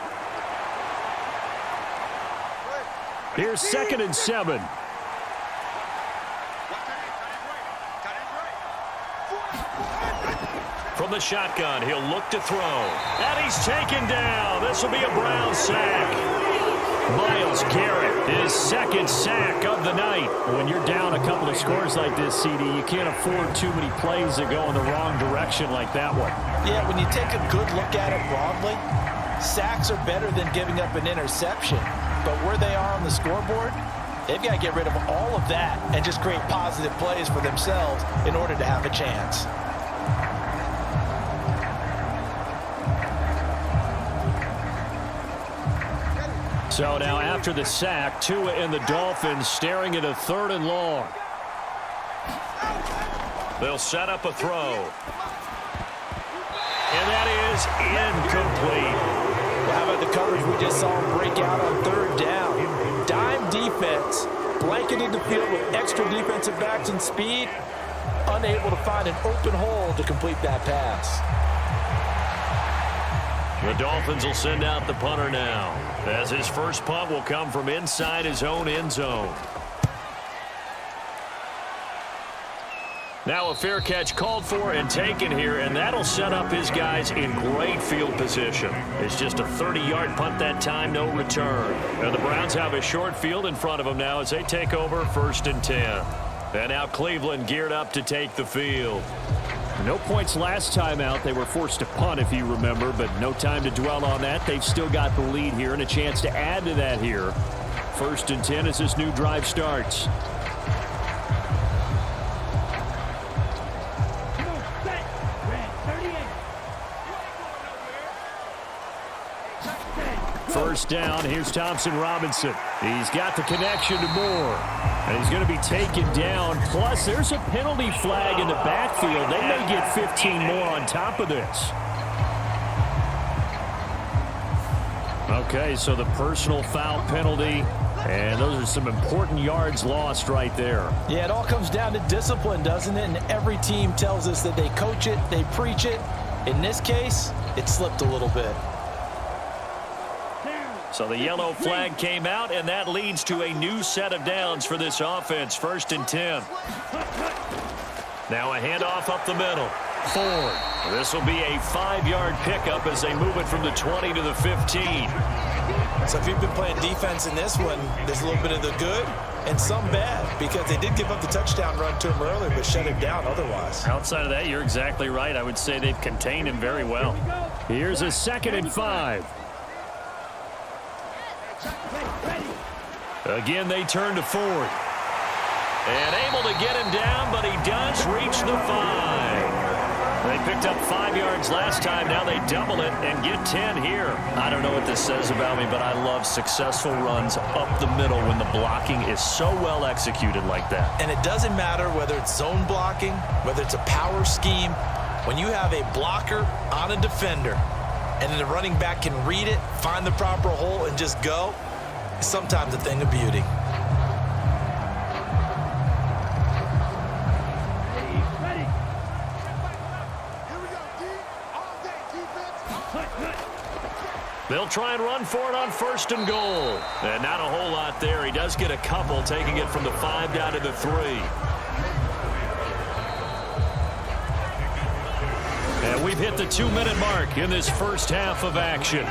Here's 2nd and 7. From the shotgun, he'll look to throw. And he's taken down. This will be a Brown sack. Myles Garrett, his 2nd sack of the night. When you're down a couple of scores like this, CD, you can't afford too many plays that go in the wrong direction like that one. Yeah, when you take a good look at it broadly, sacks are better than giving up an interception. But where they are on the scoreboard, they've got to get rid of all of that and just create positive plays for themselves in order to have a chance. So now after the sack, Tua and the Dolphins staring at a 3rd and long. They'll set up a throw. And that is incomplete. Well, how about the coverage we just saw him break out on 3rd down? Dime defense, blanketed the field with extra defensive backs and speed, unable to find an open hole to complete that pass. The Dolphins will send out the punter now, as his first punt will come from inside his own end zone. Now a fair catch called for and taken here, and that'll set up his guys in great field position. It's just a 30-yard punt that time, no return. And the Browns have a short field in front of them now as they take over 1st and 10. And now Cleveland geared up to take the field. No points last time out. They were forced to punt, if you remember, but no time to dwell on that. They've still got the lead here and a chance to add to that here. 1st and 10 as this new drive starts. First down, here's Thompson Robinson. He's got the connection to Moore. And he's going to be taken down. Plus, there's a penalty flag in the backfield. They may get 15 more on top of this. Okay, so the personal foul penalty. And those are some important yards lost right there. Yeah, it all comes down to discipline, doesn't it? And every team tells us that they coach it, they preach it. In this case, it slipped a little bit. So the yellow flag came out, and that leads to a new set of downs for this offense. 1st and 10. Now a handoff up the middle. Ford. This will be a 5-yard pickup as they move it from the 20 to the 15. So if you've been playing defense in this one, there's a little bit of the good and some bad, because they did give up the touchdown run to him earlier, but shut him down otherwise. Outside of that, you're exactly right. I would say they've contained him very well. Here's a 2nd and 5. Again, they turn to Ford. And able to get him down, but he does reach the 5. They picked up 5 yards last time. Now they double it and get 10 here. I don't know what this says about me, but I love successful runs up the middle when the blocking is so well executed like that. And it doesn't matter whether it's zone blocking, whether it's a power scheme. When you have a blocker on a defender and then the running back can read it, find the proper hole, and just go, it's sometimes a thing of beauty. They'll try and run for it on 1st and goal. And not a whole lot there. He does get a couple, taking it from the 5 down to the 3. And we've hit the 2-minute mark in this first half of action.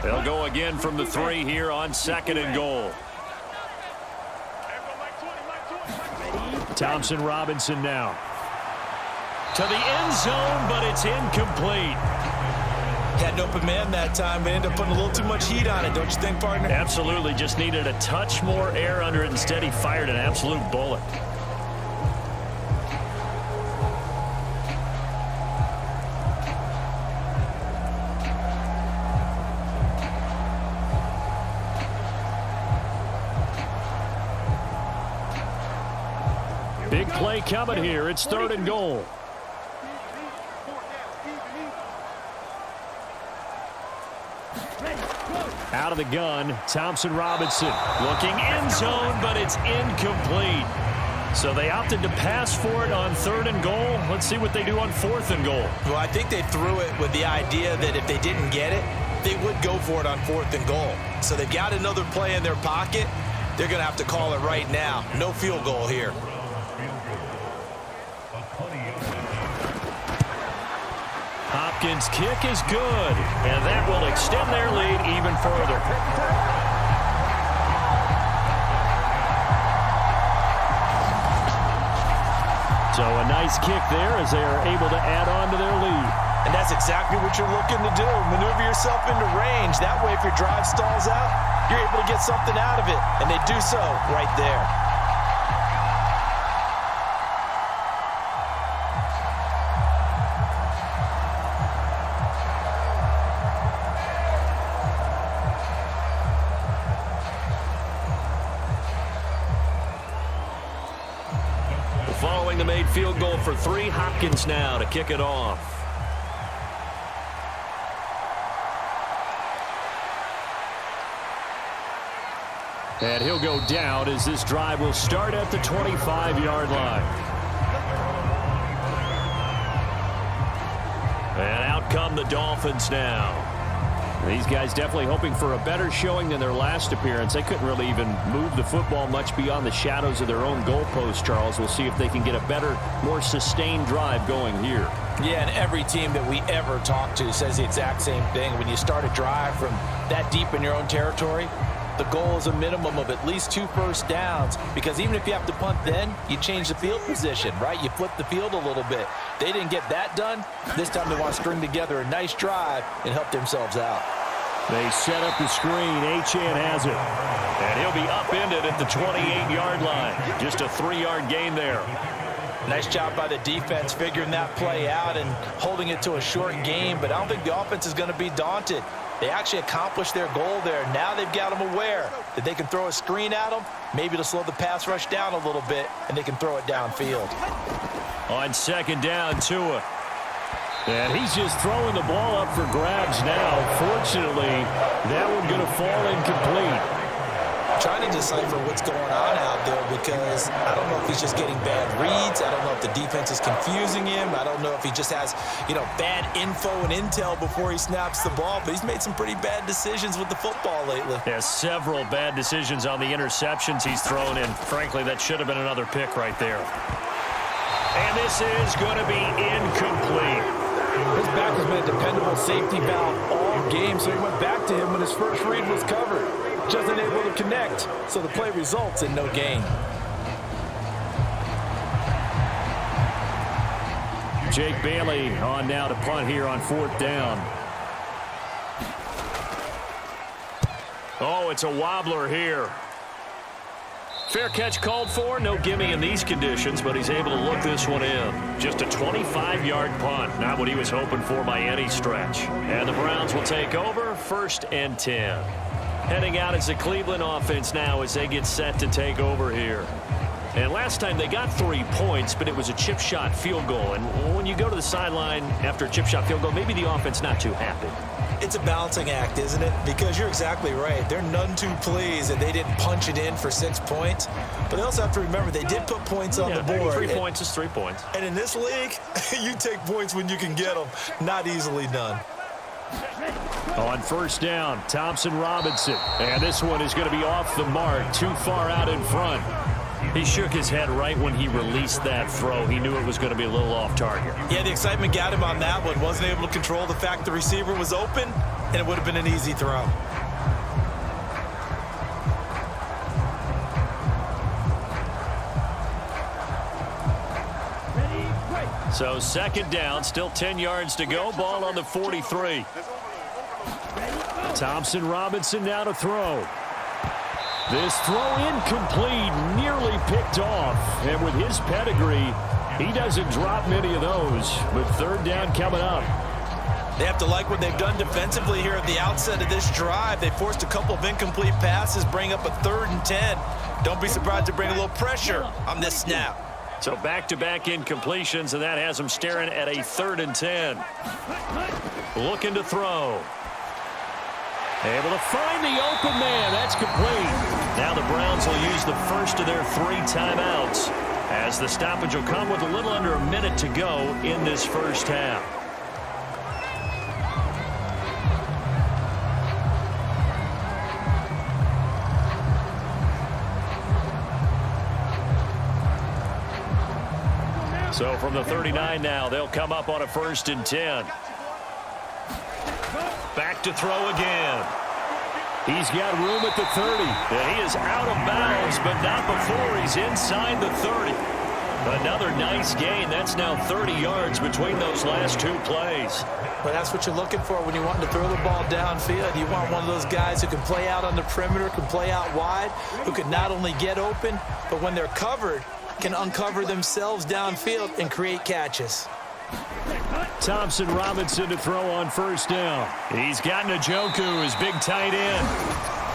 They'll go again from the 3 here on 2nd and goal. Thompson Robinson now. To the end zone, but it's incomplete. Had an open man that time, but ended up putting a little too much heat on it, don't you think, partner? Absolutely. Just needed a touch more air under it. Instead, he fired an absolute bullet. Big play coming here. It's 3rd and goal. Out of the gun, Thompson Robinson looking end zone, but it's incomplete. So they opted to pass for it on 3rd and goal. Let's see what they do on 4th and goal. Well, I think they threw it with the idea that if they didn't get it, they would go for it on 4th and goal. So they've got another play in their pocket. They're going to have to call it right now. No field goal here. Hopkins' kick is good, and that will extend their lead even further. So a nice kick there as they are able to add on to their lead. And that's exactly what you're looking to do. Maneuver yourself into range. That way, if your drive stalls out, you're able to get something out of it. And they do so right there. Following the made field goal for 3, Hopkins now to kick it off. And he'll go down as this drive will start at the 25-yard line. And out come the Dolphins now. These guys definitely hoping for a better showing than their last appearance. They couldn't really even move the football much beyond the shadows of their own goalpost, Charles. We'll see if they can get a better, more sustained drive going here. Yeah, and every team that we ever talk to says the exact same thing. When you start a drive from that deep in your own territory, the goal is a minimum of at least 2 first downs, because even if you have to punt then, you change the field position, right? You flip the field a little bit. They didn't get that done. This time they want to string together a nice drive and help themselves out. They set up the screen. Achane has it. And he'll be upended at the 28-yard line. Just a 3-yard gain there. Nice job by the defense figuring that play out and holding it to a short game, but I don't think the offense is going to be daunted. They actually accomplished their goal there. Now they've got them aware that they can throw a screen at them, maybe to slow the pass rush down a little bit, and they can throw it downfield. On 2nd down, Tua. And he's just throwing the ball up for grabs now. Fortunately, that one going to fall incomplete. Trying to decipher what's going on out there, because I don't know if he's just getting bad reads. I don't know if the defense is confusing him. I don't know if he just has, bad info and intel before he snaps the ball. But he's made some pretty bad decisions with the football lately. Yeah, several bad decisions on the interceptions he's thrown in. Frankly, that should have been another pick right there. And this is going to be incomplete. His back has been a dependable safety valve all game, so he went back to him when his first read was covered. Just unable to connect, so the play results in no gain. Jake Bailey on now to punt here on 4th down. Oh, it's a wobbler here. Fair catch called for. No gimme in these conditions, but he's able to look this one in. Just a 25-yard punt. Not what he was hoping for by any stretch. And the Browns will take over 1st and 10. Heading out is the Cleveland offense now as they get set to take over here. And last time they got 3 points, but it was a chip shot field goal. And when you go to the sideline after a chip shot field goal, maybe the offense not too happy. It's a balancing act, isn't it? Because you're exactly right. They're none too pleased that they didn't punch it in for 6 points. But they also have to remember they did put points on the board. 3 points is 3 points. And in this league, you take points when you can get them. Not easily done. On 1st down, Thompson Robinson. And this one is going to be off the mark, too far out in front. He shook his head right when he released that throw. He knew it was going to be a little off target. Yeah, the excitement got him on that one. Wasn't able to control the fact the receiver was open, and it would have been an easy throw. So 2nd down, still 10 yards to go. Ball on the 43. Thompson Robinson now to throw. This throw incomplete, nearly picked off. And with his pedigree, he doesn't drop many of those. But 3rd down coming up. They have to like what they've done defensively here at the outset of this drive. They forced a couple of incomplete passes, bring up a 3rd and 10. Don't be surprised to bring a little pressure on this snap. So back-to-back incompletions, and that has them staring at a 3rd and 10. Looking to throw. Able to find the open man. That's complete. Now the Browns will use the first of their 3 timeouts. as the stoppage will come with a little under a minute to go in this first half. So from the 39 now, they'll come up on a 1st and 10. Back to throw again. He's got room at the 30. And he is out of bounds, but not before he's inside the 30. Another nice gain. That's now 30 yards between those last two plays. But that's what you're looking for when you want to throw the ball downfield. You want one of those guys who can play out on the perimeter, can play out wide, who can not only get open, but when they're covered, can uncover themselves downfield and create catches. Thompson Robinson to throw on 1st down. He's got Njoku, his big tight end.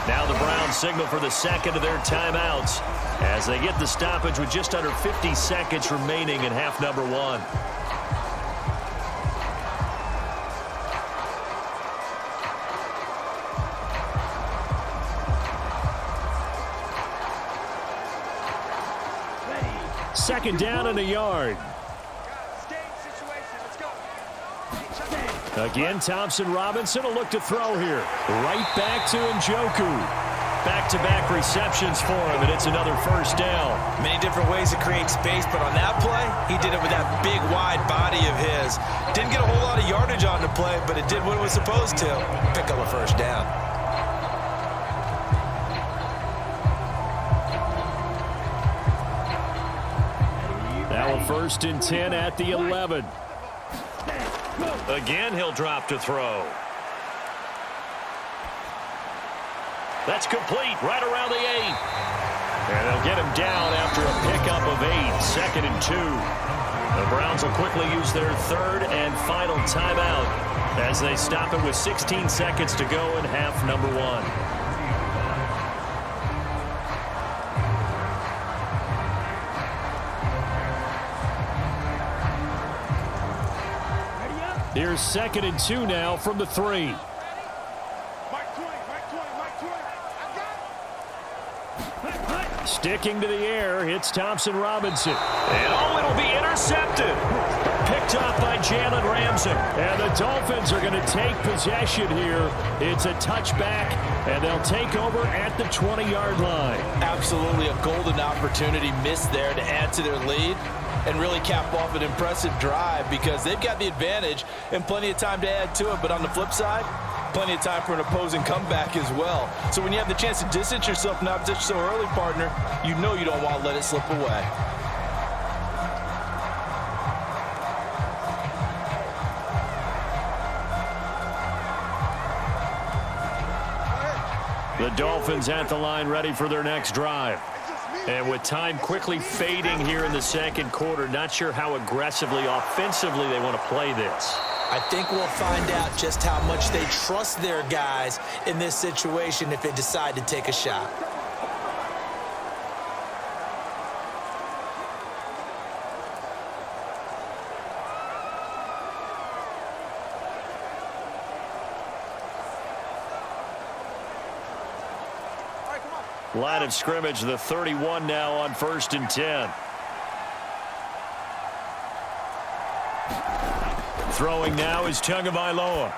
Now the Browns signal for the second of their timeouts as they get the stoppage with just under 50 seconds remaining in half number 1. Second down and a yard. Again, Thompson Robinson will look to throw here. Right back to Njoku. Back-to-back receptions for him, and it's another 1st down. Many different ways to create space, but on that play, he did it with that big, wide body of his. Didn't get a whole lot of yardage on the play, but it did what it was supposed to. Pick up a 1st down. Now a 1st and 10 at the 11. Again, he'll drop to throw. That's complete right around the 8. And they'll get him down after a pickup of 8. 2nd and 2. The Browns will quickly use their 3rd and final timeout as they stop it with 16 seconds to go in half number 1. Here's 2nd and 2 now from the 3. Sticking to the air, hits Thompson Robinson. And it'll be intercepted. Picked off by Jalen Ramsey. And the Dolphins are going to take possession here. It's a touchback, and they'll take over at the 20-yard line. Absolutely a golden opportunity missed there to add to their lead and really cap off an impressive drive because they've got the advantage and plenty of time to add to it. But on the flip side, plenty of time for an opposing comeback as well. So when you have the chance to distance yourself from opposition so early, partner, you know you don't want to let it slip away. The Dolphins at the line ready for their next drive. And with time quickly fading here in the 2nd quarter, not sure how aggressively, offensively they want to play this. I think we'll find out just how much they trust their guys in this situation if they decide to take a shot. Line of scrimmage, the 31 now on 1st and 10. Throwing now is Tagovailoa.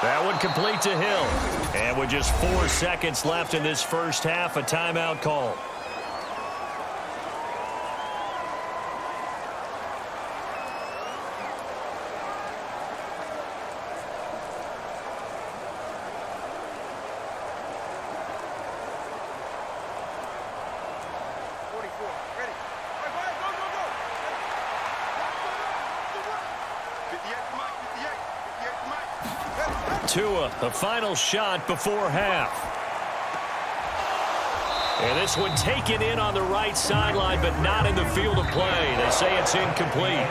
That one complete to Hill. And with just 4 seconds left in this first half, a timeout call. Tua, the final shot before half. And this one taken in on the right sideline, but not in the field of play. They say it's incomplete.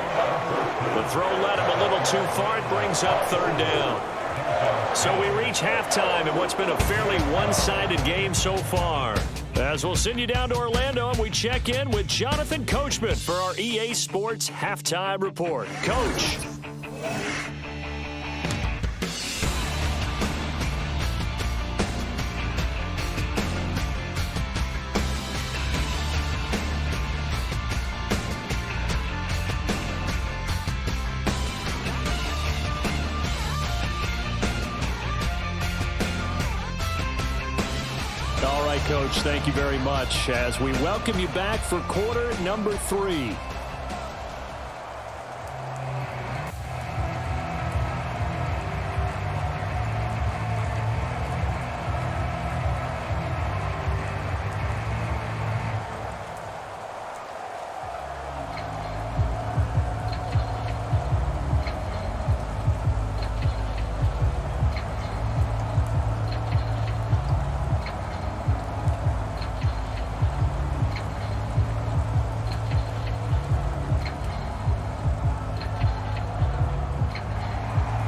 The throw led him a little too far. It brings up 3rd down. So we reach halftime in what's been a fairly one-sided game so far. As we'll send you down to Orlando, and we check in with Jonathan Coachman for our EA Sports Halftime Report. Coach. Coach, thank you very much as we welcome you back for quarter number 3.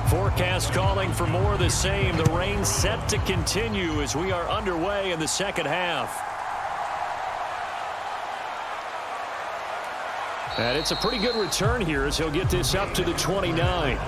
Forecast calling for more of the same. The rain set to continue as we are underway in the second half. And it's a pretty good return here as he'll get this up to the 29.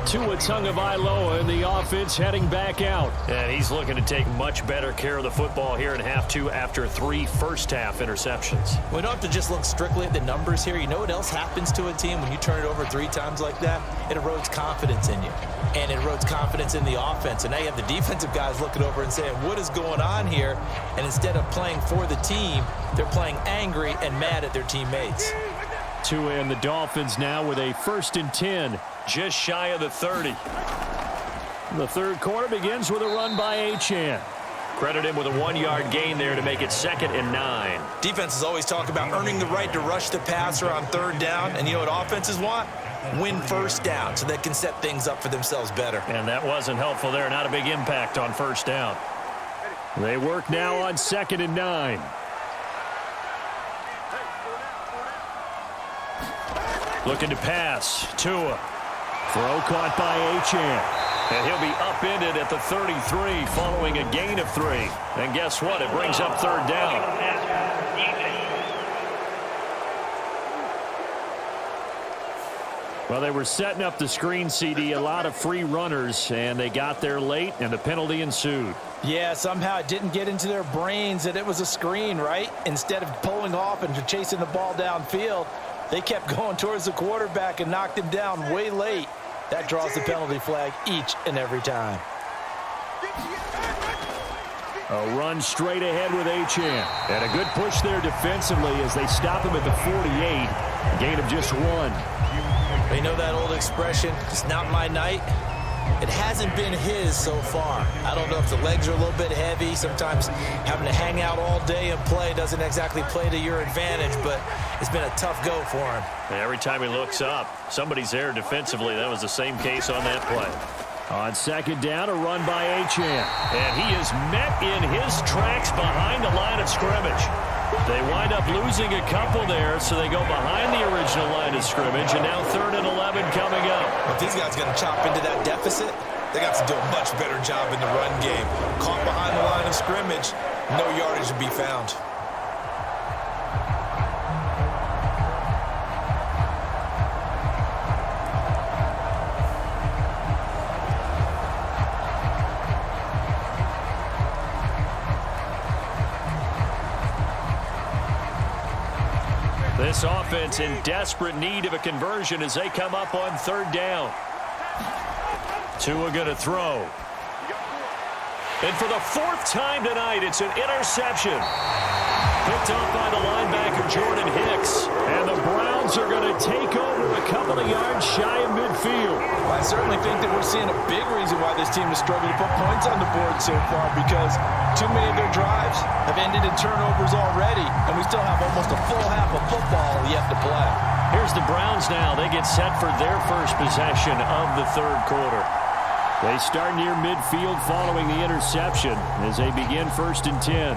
Tua Tagovailoa in the offense heading back out. And he's looking to take much better care of the football here in half 2 after 3 first-half interceptions. We don't have to just look strictly at the numbers here. You know what else happens to a team when you turn it over 3 times like that? It erodes confidence in you. And it erodes confidence in the offense. And now you have the defensive guys looking over and saying, what is going on here? And instead of playing for the team, they're playing angry and mad at their teammates. Tua and the Dolphins now with a 1st and 10. Just shy of the 30. The third quarter begins with a run by Achane. Credit him with a 1-yard gain there to make it 2nd and 9. Defenses always talk about earning the right to rush the passer on 3rd down. And you know what offenses want? Win 1st down so they can set things up for themselves better. And that wasn't helpful there. Not a big impact on 1st down. They work now on 2nd and 9. Looking to pass. Tua. Throw caught by Achane. And he'll be upended at the 33 following a gain of 3. And guess what? It brings up 3rd down. Well, they were setting up the screen, CD, a lot of free runners, and they got there late, and the penalty ensued. Yeah, somehow it didn't get into their brains that it was a screen, right? Instead of pulling off and chasing the ball downfield, they kept going towards the quarterback and knocked him down way late. That draws the penalty flag each and every time. A run straight ahead with Achane. And a good push there defensively as they stop him at the 48. A gain of just 1. You know that old expression, it's not my night? It hasn't been his so far. I don't know if the legs are a little bit heavy. Sometimes having to hang out all day and play doesn't exactly play to your advantage, but it's been a tough go for him. And every time he looks up, somebody's there defensively. That was the same case on that play. On 2nd down, a run by Achane. And he is met in his tracks behind the line of scrimmage. They wind up losing a couple there, so they go behind the original line of scrimmage, and now 3rd and 11 coming up. If these guys are going to chop into that deficit, they got to do a much better job in the run game. Caught behind the line of scrimmage, no yardage to be found. This offense in desperate need of a conversion as they come up on 3rd down. Tua going to throw. And for the 4th time tonight, it's an interception. Picked off by the linebacker, Jordan Hicks. And the Browns are going to take over a couple of yards shy of midfield. Well, I certainly think that we're seeing a big reason why this team has struggled to put points on the board so far, because too many of their drives have ended in turnovers already, and we still have almost a full half of football yet to play. Here's the Browns now. They get set for their first possession of the 3rd quarter. They start near midfield following the interception as they begin 1st and 10.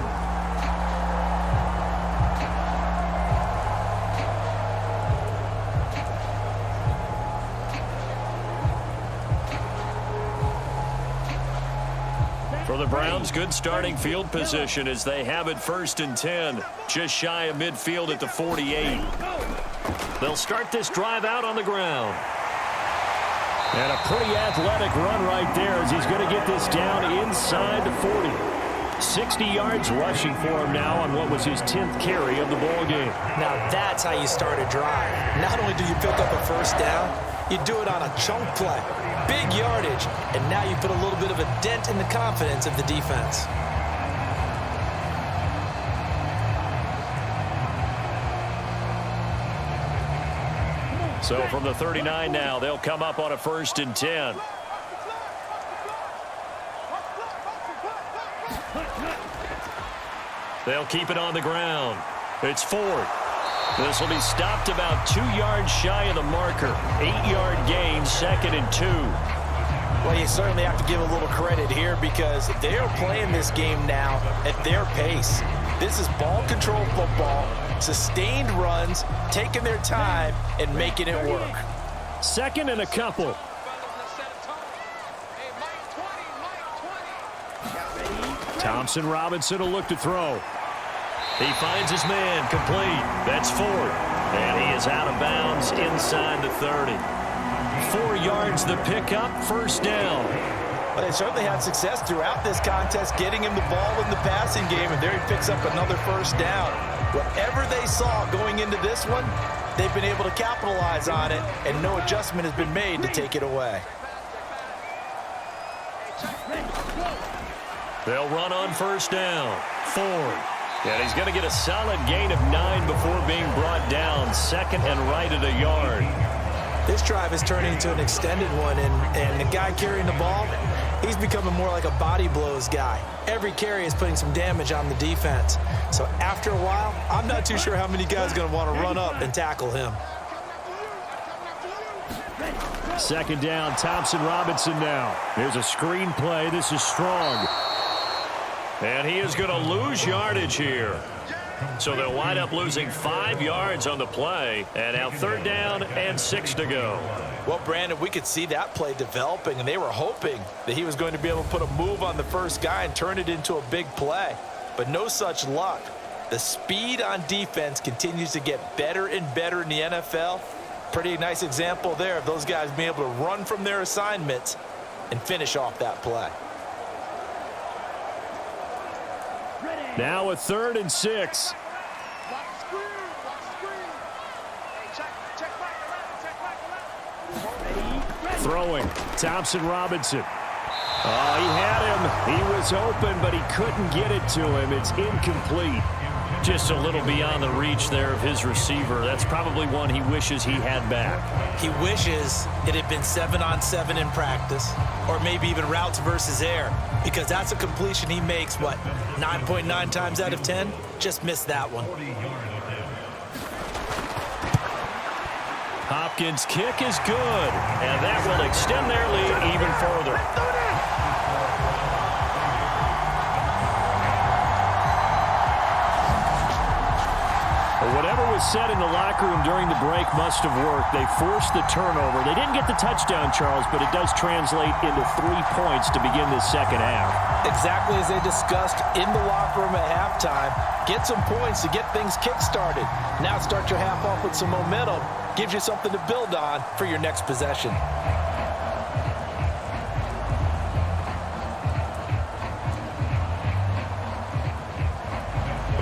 For the Browns, good starting field position as they have it 1st and 10, just shy of midfield at the 48. They'll start this drive out on the ground. And a pretty athletic run right there as he's going to get this down inside the 40. 60 yards rushing for him now on what was his 10th carry of the ball game. Now that's how you start a drive. Not only do you pick up a 1st down, You do it on a chunk play, big yardage, and now you put a little bit of a dent in the confidence of the defense. So from the 39 now, they'll come up on a 1st and 10. They'll keep it on the ground. It's Ford. This will be stopped about 2 yards shy of the marker. 8-yard gain, 2nd and 2. Well, you certainly have to give a little credit here because they are playing this game now at their pace. This is ball control football, sustained runs, taking their time, and making it work. 2nd and a couple. Thompson Robinson will look to throw. He finds his man, complete. That's Ford. And he is out of bounds inside the 30. 4 yards the pickup, 1st down. Well, they certainly had success throughout this contest, getting him the ball in the passing game, and there he picks up another 1st down. Whatever they saw going into this one, they've been able to capitalize on it, and no adjustment has been made to take it away. They'll run on 1st down. Ford. And he's going to get a solid gain of 9 before being brought down. 2nd and right at a yard. This drive is turning into an extended one, and the guy carrying the ball, he's becoming more like a body blows guy. Every carry is putting some damage on the defense. So after a while, I'm not too sure how many guys are going to want to run up and tackle him. 2nd down, Thompson Robinson now. Here's a screen play. This is strong. And he is going to lose yardage here. So they'll wind up losing 5 yards on the play. And now 3rd down and 6 to go. Well, Brandon, we could see that play developing, and they were hoping that he was going to be able to put a move on the first guy and turn it into a big play. But no such luck. The speed on defense continues to get better and better in the NFL. Pretty nice example there of those guys being able to run from their assignments and finish off that play. Now a 3rd and 6. Throwing, Thompson Robinson. Oh, he had him. He was open, but he couldn't get it to him. It's incomplete. Just a little beyond the reach there of his receiver. That's probably one he wishes he had back. He wishes it had been 7-on-7 in practice, or maybe even routes versus air, because that's a completion he makes, 9.9 times out of 10? Just missed that one. Hopkins' kick is good, and that will extend their lead even further. Whatever was said in the locker room during the break must have worked. They forced the turnover. They didn't get the touchdown, Charles, but it does translate into 3 points to begin this 2nd half. Exactly as they discussed in the locker room at halftime. Get some points to get things kick-started. Now start your half off with some momentum. Gives you something to build on for your next possession.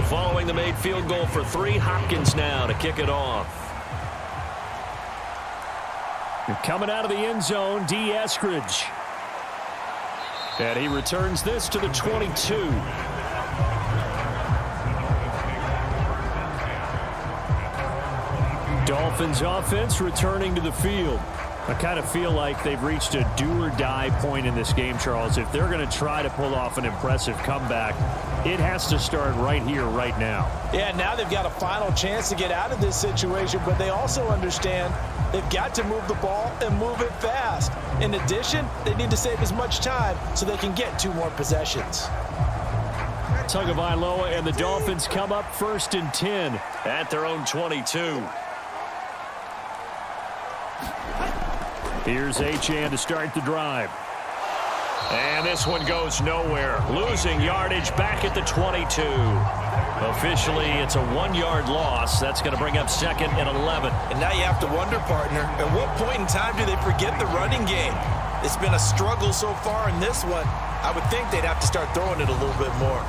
Following the made field goal for 3, Hopkins now to kick it off. And coming out of the end zone, D. Eskridge. And he returns this to the 22. Dolphins offense returning to the field. I kind of feel like they've reached a do-or-die point in this game, Charles. If they're going to try to pull off an impressive comeback, it has to start right here, right now. Yeah, now they've got a final chance to get out of this situation, but they also understand they've got to move the ball and move it fast. In addition, they need to save as much time so they can get 2 more possessions. Tagovailoa and the Dolphins come up 1st and 10 at their own 22. Here's Achane to start the drive. And this one goes nowhere. Losing yardage back at the 22. Officially, it's a 1-yard loss. That's going to bring up 2nd and 11. And now you have to wonder, partner, at what point in time do they forget the running game? It's been a struggle so far in this one. I would think they'd have to start throwing it a little bit more.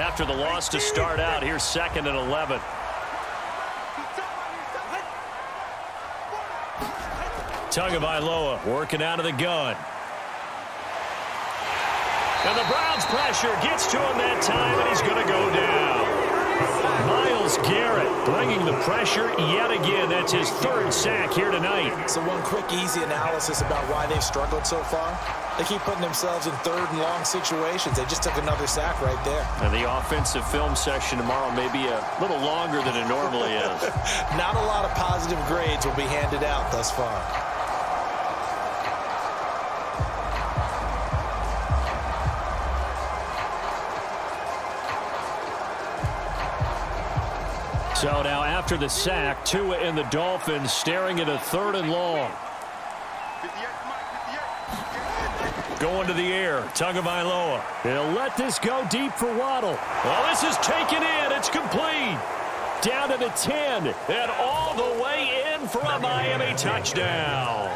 after the loss to start out. Here's 2nd and 11. Tagovailoa working out of the gun. And the Browns pressure gets to him that time, and he's going to go down. Myles Garrett bringing the pressure yet again. That's his 3rd sack here tonight. So one quick, easy analysis about why they've struggled so far. They keep putting themselves in 3rd and long situations. They just took another sack right there. And the offensive film session tomorrow may be a little longer than it normally is. Not a lot of positive grades will be handed out thus far. So now after the sack, Tua and the Dolphins staring at a 3rd and long. Going to the air, Tagovailoa. He'll let this go deep for Waddle. Well, this is taken in. It's complete. Down to the 10 and all the way in for a Miami touchdown.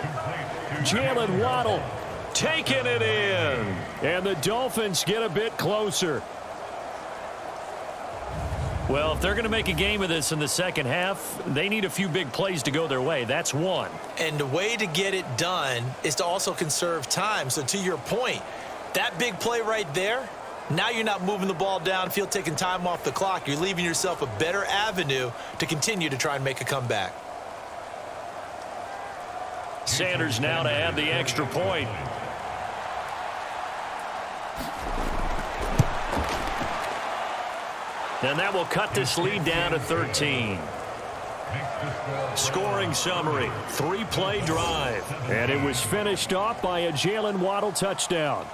Jalen Waddle taking it in. And the Dolphins get a bit closer. Well, if they're going to make a game of this in the second half, they need a few big plays to go their way. That's one. And the way to get it done is to also conserve time. So to your point, that big play right there, now you're not moving the ball downfield, taking time off the clock. You're leaving yourself a better avenue to continue to try and make a comeback. Sanders now to add the extra point. And that will cut this lead down to 13. Scoring summary, 3-play drive. And it was finished off by a Jalen Waddle touchdown.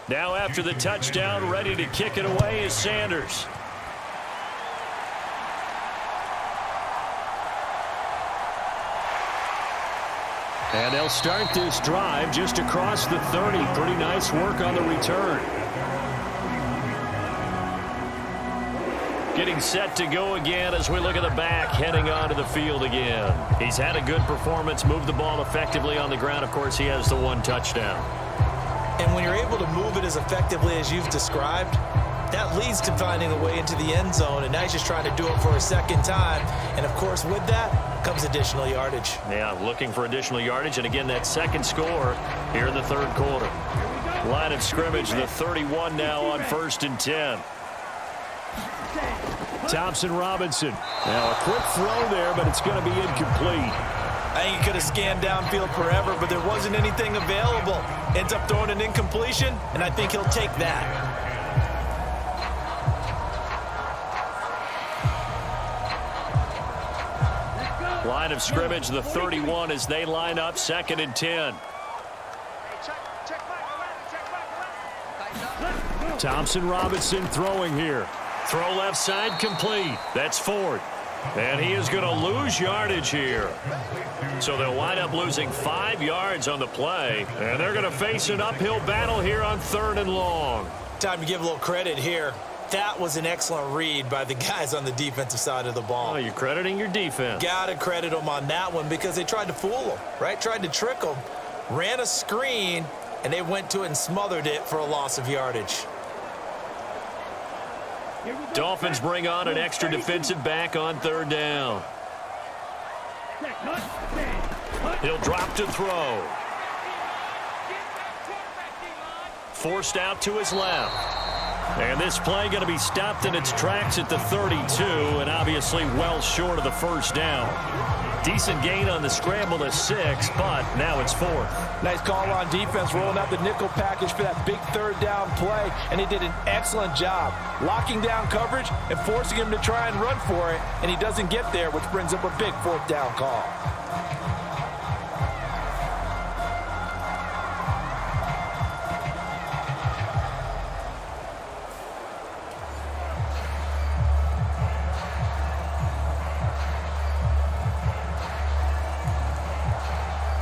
Now after the touchdown, ready to kick it away is Sanders. And they'll start this drive just across the 30. Pretty nice work on the return. Getting set to go again as we look at the back, heading onto the field again. He's had a good performance, moved the ball effectively on the ground. Of course, he has the 1 touchdown. And when you're able to move it as effectively as you've described, that leads to finding a way into the end zone, and now he's just trying to do it for a second time. And, of course, with that comes additional yardage. Yeah, looking for additional yardage. And, again, that second score here in the 3rd quarter. Line of scrimmage, the 31 now on 1st and 10. Thompson Robinson. Now a quick throw there, but it's going to be incomplete. I think he could have scanned downfield forever, but there wasn't anything available. Ends up throwing an incompletion, and I think he'll take that. Line of scrimmage, the 31 as they line up 2nd and 10. Thompson Robinson throwing here. Throw left side complete. That's Ford. And he is going to lose yardage here. So they'll wind up losing 5 yards on the play. And they're going to face an uphill battle here on 3rd and long. Time to give a little credit here. That was an excellent read by the guys on the defensive side of the ball. Oh, you're crediting your defense. Got to credit them on that one because they tried to fool them, right? Tried to trick them. Ran a screen, and they went to it and smothered it for a loss of yardage. Dolphins bring on an extra defensive back on 3rd down. He'll drop to throw. Forced out to his left. And this play going to be stopped in its tracks at the 32, and obviously well short of the 1st down. Decent gain on the scramble to 6, but now it's 4th. Nice call on defense, rolling out the nickel package for that big 3rd down play, and he did an excellent job locking down coverage and forcing him to try and run for it, and he doesn't get there, which brings up a big 4th down call.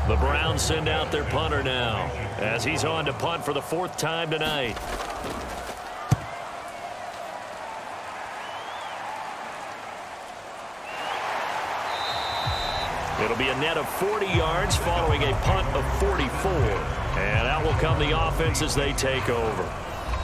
The Browns send out their punter now as he's on to punt for the 4th time tonight. It'll be a net of 40 yards following a punt of 44. And out will come the offense as they take over.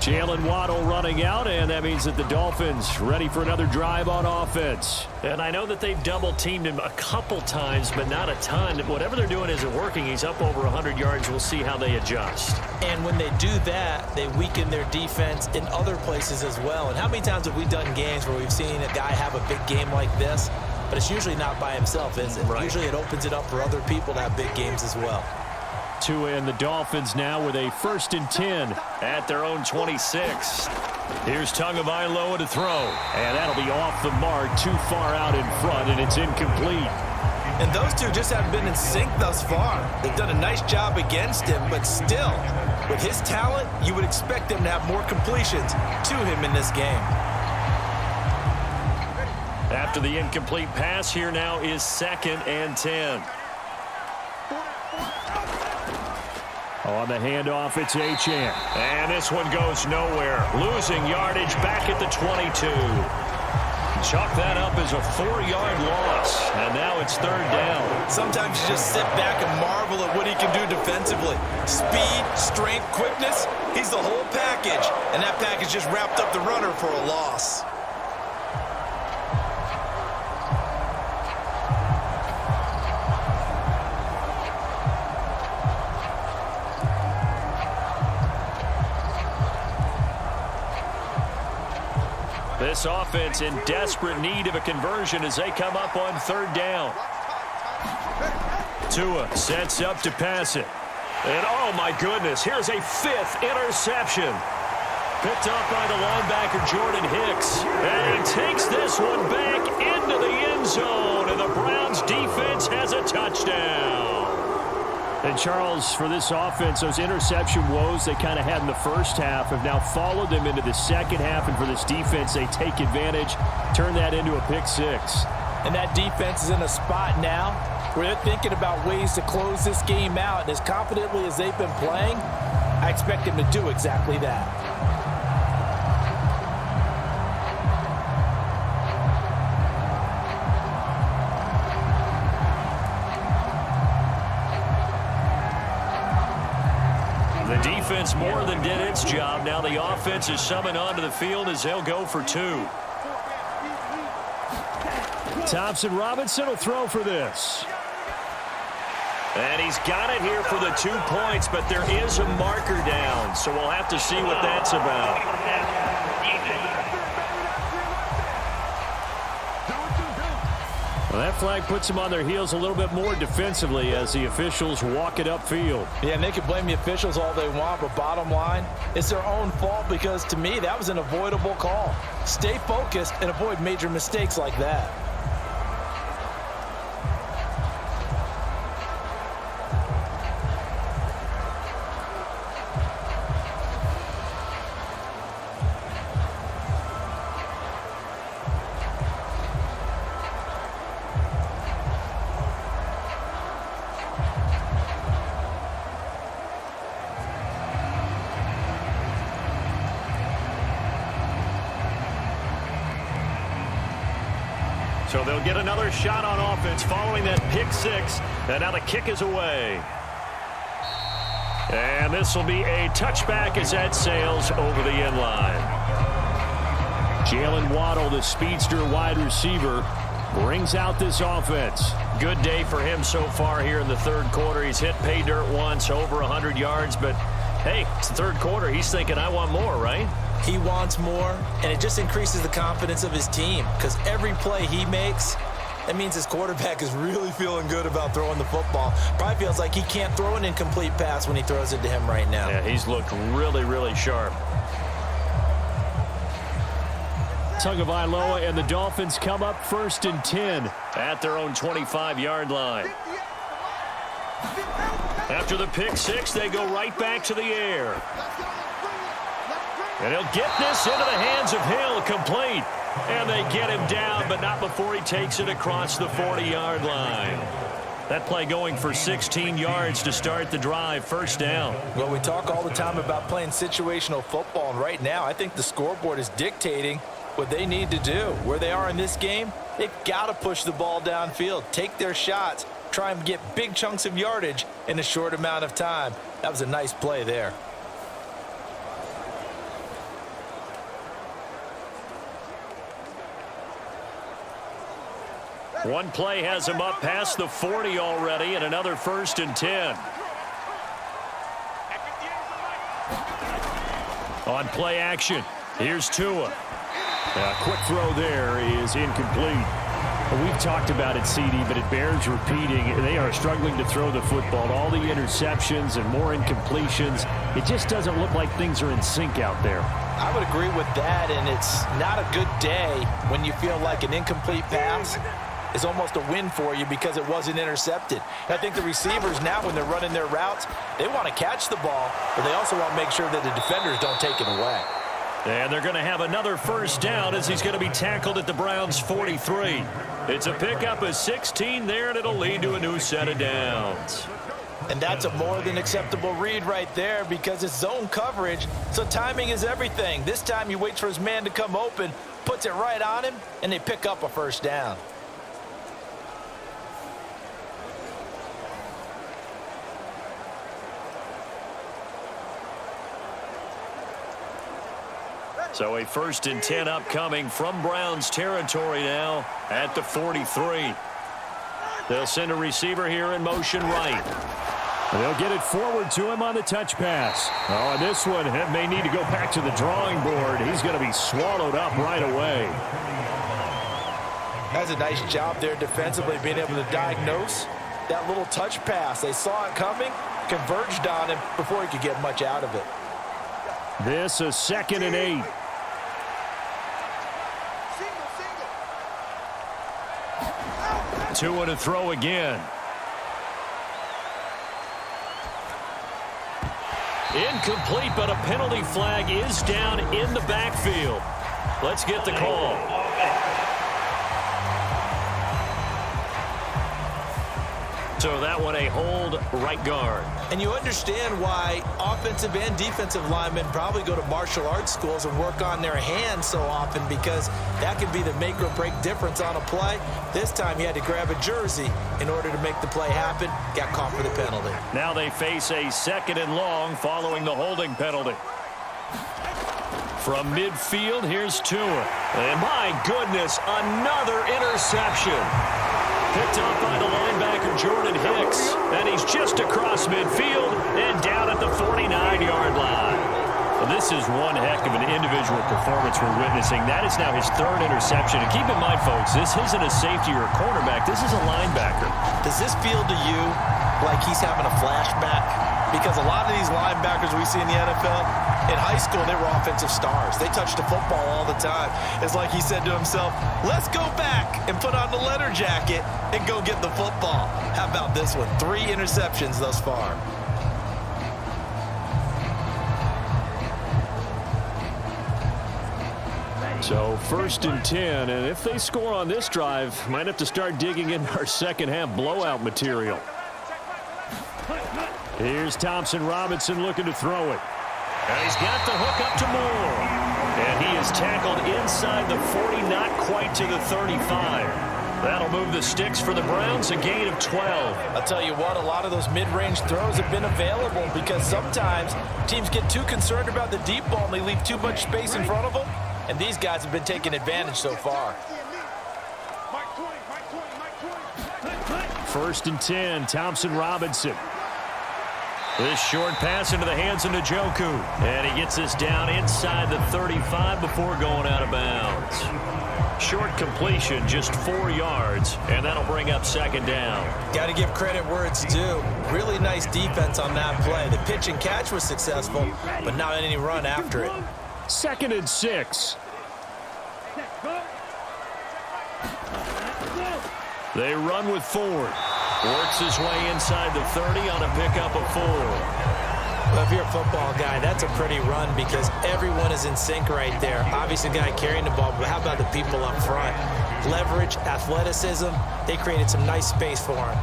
Jalen Waddle running out, and that means that the Dolphins ready for another drive on offense. And I know that they've double-teamed him a couple times, but not a ton. Whatever they're doing isn't working. He's up over 100 yards. We'll see how they adjust. And when they do that, they weaken their defense in other places as well. And how many times have we done games where we've seen a guy have a big game like this? But it's usually not by himself, is it? Right. Usually it opens it up for other people to have big games as well. Tua and the Dolphins now with a 1st and 10 at their own 26. Here's Tagovailoa to throw. And that'll be off the mark, too far out in front, and it's incomplete. And those two just haven't been in sync thus far. They've done a nice job against him, but still, with his talent, you would expect him to have more completions to him in this game. After the incomplete pass, here now is 2nd and 10. On the handoff, it's Achane. And this one goes nowhere. Losing yardage back at the 22. Chalk that up as a 4-yard loss. And now it's 3rd down. Sometimes you just sit back and marvel at what he can do defensively. Speed, strength, quickness. He's the whole package. And that package just wrapped up the runner for a loss. This offense in desperate need of a conversion as they come up on 3rd down. Tua sets up to pass it. And oh my goodness, here's a 5th interception. Picked up by the linebacker Jordan Hicks. And he takes this one back into the end zone. And the Browns defense has a touchdown. And Charles, for this offense, those interception woes they kind of had in the first half have now followed them into the second half. And for this defense, they take advantage, turn that into a pick 6. And that defense is in a spot now where they're thinking about ways to close this game out. And as confidently as they've been playing, I expect them to do exactly that. Defense more than did its job. Now the offense is summoned onto the field as they'll go for 2. Thompson Robinson will throw for this. And he's got it here for the 2 points, but there is a marker down, so we'll have to see what that's about. Well, that flag puts them on their heels a little bit more defensively as the officials walk it upfield. Yeah, and they can blame the officials all they want, but bottom line, it's their own fault because, to me, that was an avoidable call. Stay focused and avoid major mistakes like that. So they'll get another shot on offense following that pick 6. And now the kick is away. And this will be a touchback as that sails over the end line. Jalen Waddle, the speedster wide receiver, brings out this offense. Good day for him so far here in the 3rd quarter. He's hit pay dirt once, over 100 yards. But, hey, it's the 3rd quarter. He's thinking, I want more, right? He wants more, and it just increases the confidence of his team because every play he makes, that means his quarterback is really feeling good about throwing the football. Probably feels like he can't throw an incomplete pass when he throws it to him right now. Yeah, he's looked really, really sharp. Tagovailoa and the Dolphins come up 1st and 10 at their own 25-yard line. After the pick 6, they go right back to the air. And he'll get this into the hands of Hill, complete. And they get him down, but not before he takes it across the 40-yard line. That play going for 16 yards to start the drive, first down. Well, we talk all the time about playing situational football, and right now I think the scoreboard is dictating what they need to do. Where they are in this game, they've got to push the ball downfield, take their shots, try and get big chunks of yardage in a short amount of time. That was a nice play there. One play has him up past the 40 already, and another 1st and 10. On play action, here's Tua. A quick throw there is incomplete. We've talked about it, CD, but it bears repeating. They are struggling to throw the football. All the interceptions and more incompletions. It just doesn't look like things are in sync out there. I would agree with that, and it's not a good day when you feel like an incomplete pass is almost a win for you because it wasn't intercepted. I think the receivers now, when they're running their routes, they want to catch the ball, but they also want to make sure that the defenders don't take it away. And they're going to have another first down as he's going to be tackled at the Browns' 43. It's a pickup of 16 there, and it'll lead to a new set of downs. And that's a more than acceptable read right there because it's zone coverage, so timing is everything. This time he waits for his man to come open, puts it right on him, and they pick up a first down. So a 1st and 10 upcoming from Browns territory now at the 43. They'll send a receiver here in motion right. They'll get it forward to him on the touch pass. Oh, and this one may need to go back to the drawing board. He's going to be swallowed up right away. That's a nice job there defensively, being able to diagnose that little touch pass. They saw it coming, converged on him before he could get much out of it. This is 2nd and 8. Tua to throw again. Incomplete, but a penalty flag is down in the backfield. Let's get the call. So that one a hold, right guard. And you understand why offensive and defensive linemen probably go to martial arts schools and work on their hands so often, because that can be the make or break difference on a play. This time he had to grab a jersey in order to make the play happen. Got caught for the penalty. Now they face a 2nd and long following the holding penalty. From midfield, here's Tua. And my goodness, another interception. Picked up by the linebacker, Jordan Hicks. And he's just across midfield and down at the 49-yard line. Well, this is one heck of an individual performance we're witnessing. That is now his 3rd interception. And keep in mind, folks, this isn't a safety or a cornerback. This is a linebacker. Does this feel to you like he's having a flashback? Because a lot of these linebackers we see in the NFL, in high school, they were offensive stars. They touched the football all the time. It's like he said to himself, let's go back and put on the leather jacket and go get the football. How about this one? 3 interceptions thus far. So 1st and 10, and if they score on this drive, might have to start digging in our second half blowout material. Here's Thompson Robinson looking to throw it. And he's got the hook up to Moore. And he is tackled inside the 40, not quite to the 35. That'll move the sticks for the Browns, a gain of 12. I'll tell you what, a lot of those mid-range throws have been available because sometimes teams get too concerned about the deep ball and they leave too much space in front of them. And these guys have been taking advantage so far. 1st and 10, Thompson Robinson. This short pass into the hands of Njoku. And he gets this down inside the 35 before going out of bounds. Short completion, just 4 yards, and that'll bring up 2nd down. Got to give credit where it's due. Really nice defense on that play. The pitch and catch was successful, but not any run after it. 2nd and 6. They run with Ford. Works his way inside the 30 on a pickup of 4. Well, if you're a football guy, that's a pretty run because everyone is in sync right there. Obviously, the guy carrying the ball, but how about the people up front? Leverage, athleticism, they created some nice space for him.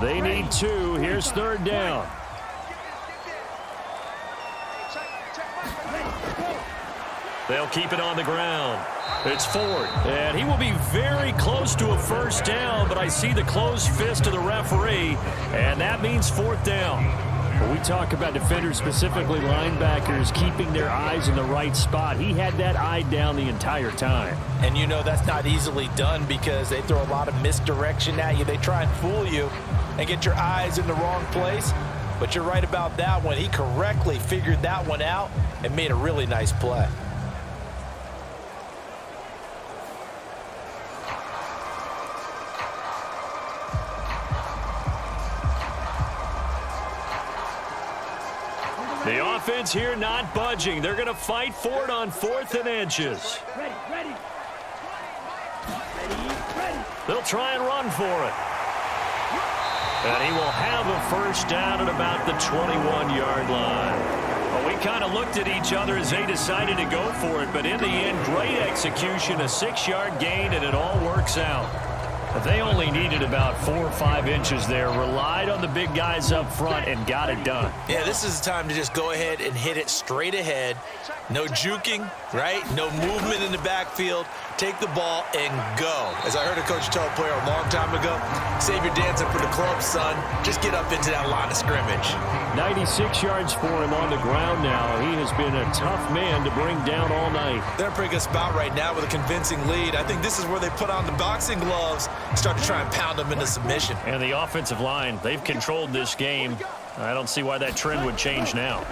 They need 2. Here's 3rd down. They'll keep it on the ground. It's Ford, and he will be very close to a 1st down, but I see the closed fist of the referee, and that means 4th down. When we talk about defenders, specifically linebackers, keeping their eyes in the right spot, he had that eye down the entire time. And you know that's not easily done because they throw a lot of misdirection at you. They try and fool you and get your eyes in the wrong place. But you're right about that one. He correctly figured that one out and made a really nice play. The offense here not budging. They're going to fight for it on 4th and inches. Ready. They'll try and run for it. And he will have a 1st down at about the 21-yard line. Well, we kind of looked at each other as they decided to go for it, but in the end, great execution, a 6-yard gain, and it all works out. They only needed about 4 or 5 inches there, relied on the big guys up front, and got it done. Yeah, this is the time to just go ahead and hit it straight ahead. No juking, right? No movement in the backfield. Take the ball and go. As I heard a coach tell a player a long time ago, save your dancing for the club, son. Just get up into that line of scrimmage. 96 yards for him on the ground now. He has been a tough man to bring down all night. They're in a pretty good spot right now with a convincing lead. I think this is where they put on the boxing gloves and start to try and pound them into submission. And the offensive line, they've controlled this game. I don't see why that trend would change now.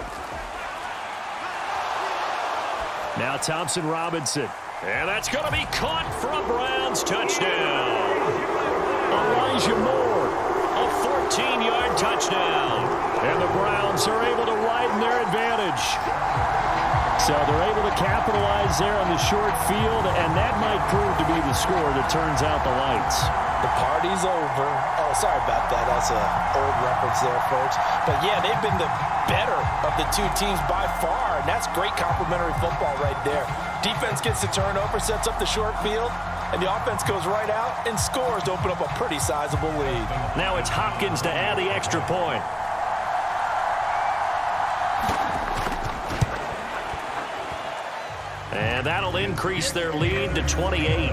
Now Thompson Robinson. And that's going to be caught for a Browns touchdown. Elijah Moore, a 14-yard touchdown. And the Browns are able to widen their advantage. So they're able to capitalize there on the short field, and that might prove to be the score that turns out the lights. The party's over. Oh, sorry about that. That's an old reference there, folks. But, yeah, they've been the better of the 2 teams by far, and that's great complimentary football right there. Defense gets the turnover, sets up the short field, and the offense goes right out and scores to open up a pretty sizable lead. Now it's Hopkins to add the extra point. And that'll increase their lead to 28.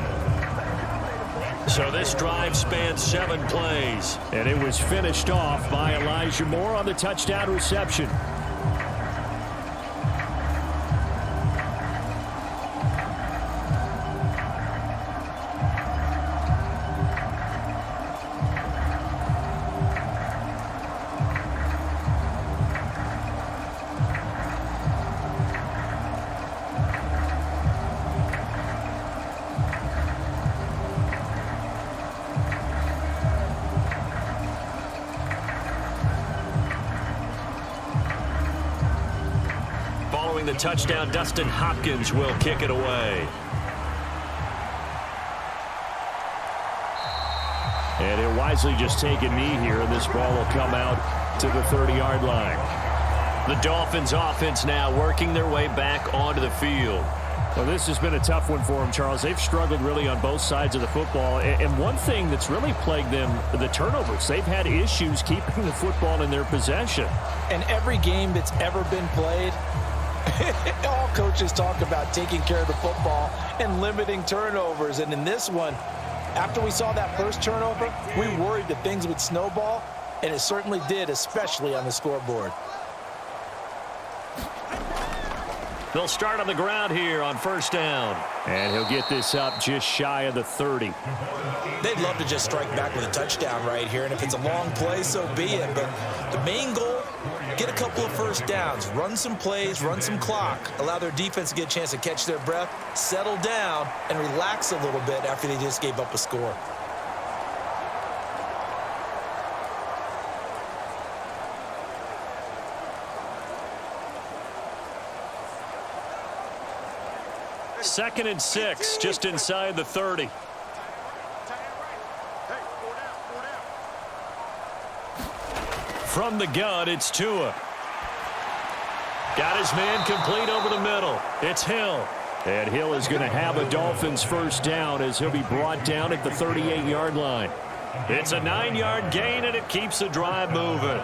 So this drive spans 7 plays. And it was finished off by Elijah Moore on the touchdown reception. The touchdown, Dustin Hopkins will kick it away. And he'll wisely just take a knee here, and this ball will come out to the 30-yard line. The Dolphins offense now working their way back onto the field. Well, this has been a tough one for them, Charles. They've struggled really on both sides of the football. And one thing that's really plagued them, the turnovers. They've had issues keeping the football in their possession. And every game that's ever been played, all coaches talk about taking care of the football and limiting turnovers. And in this one, after we saw that first turnover, we worried that things would snowball, and it certainly did, especially on the scoreboard. They'll start on the ground here on 1st down. And he'll get this up just shy of the 30. They'd love to just strike back with a touchdown right here, and if it's a long play, so be it. But the main goal, get a couple of 1st downs, run some plays, run some clock, allow their defense to get a chance to catch their breath, settle down, and relax a little bit after they just gave up a score. Second and 6, just inside the 30. From the gun, it's Tua. Got his man complete over the middle. It's Hill. And Hill is going to have a Dolphins 1st down as he'll be brought down at the 38-yard line. It's a 9-yard gain, and it keeps the drive moving.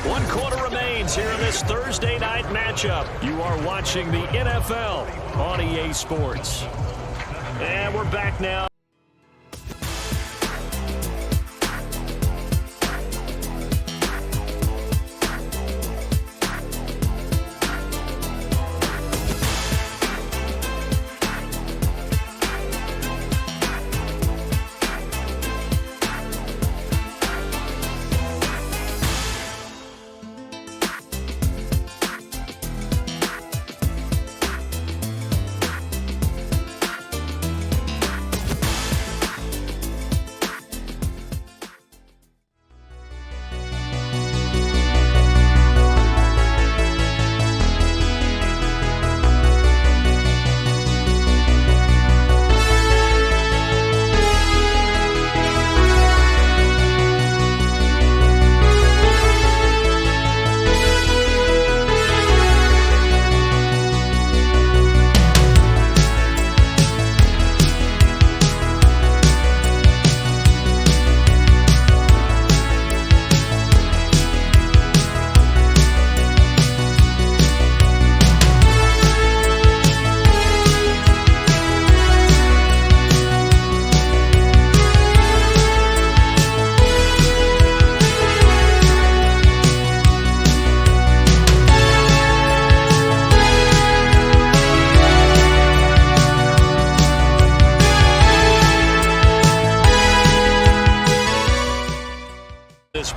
One quarter remains here in this Thursday night matchup. You are watching the NFL on EA Sports. And we're back now.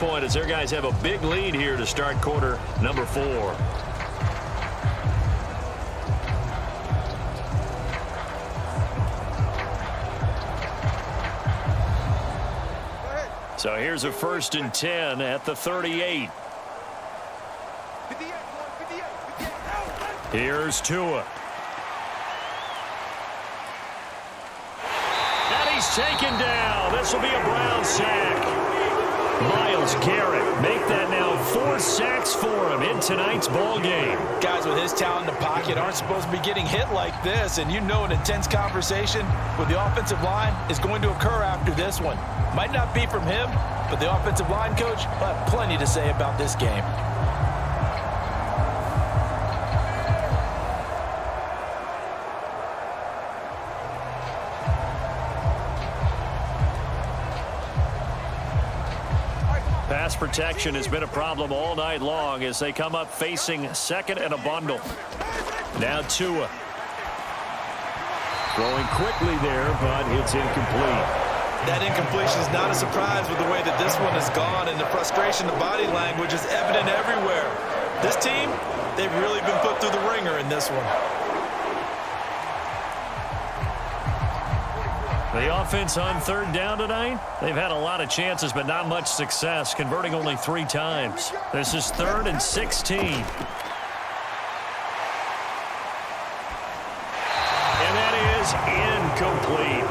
Point as their guys have a big lead here to start quarter number 4. So here's a 1st and 10 at the 38. Here's Tua. And he's taken down. This will be a Brown sack. Myles Garrett make that now 4 sacks for him in tonight's ball game. Guys with his talent in the pocket aren't supposed to be getting hit like this, and you know an intense conversation with the offensive line is going to occur after this one. Might not be from him, but the offensive line coach will have plenty to say about this game. Pass protection has been a problem all night long as they come up facing 2nd and a bundle. Now Tua. Throwing quickly there, but it's incomplete. That incompletion is not a surprise with the way that this one has gone, and the frustration, the body language is evident everywhere. This team, they've really been put through the ringer in this one. The offense on 3rd down tonight, they've had a lot of chances, but not much success, converting only 3 times. This is 3rd and 16. And that is incomplete.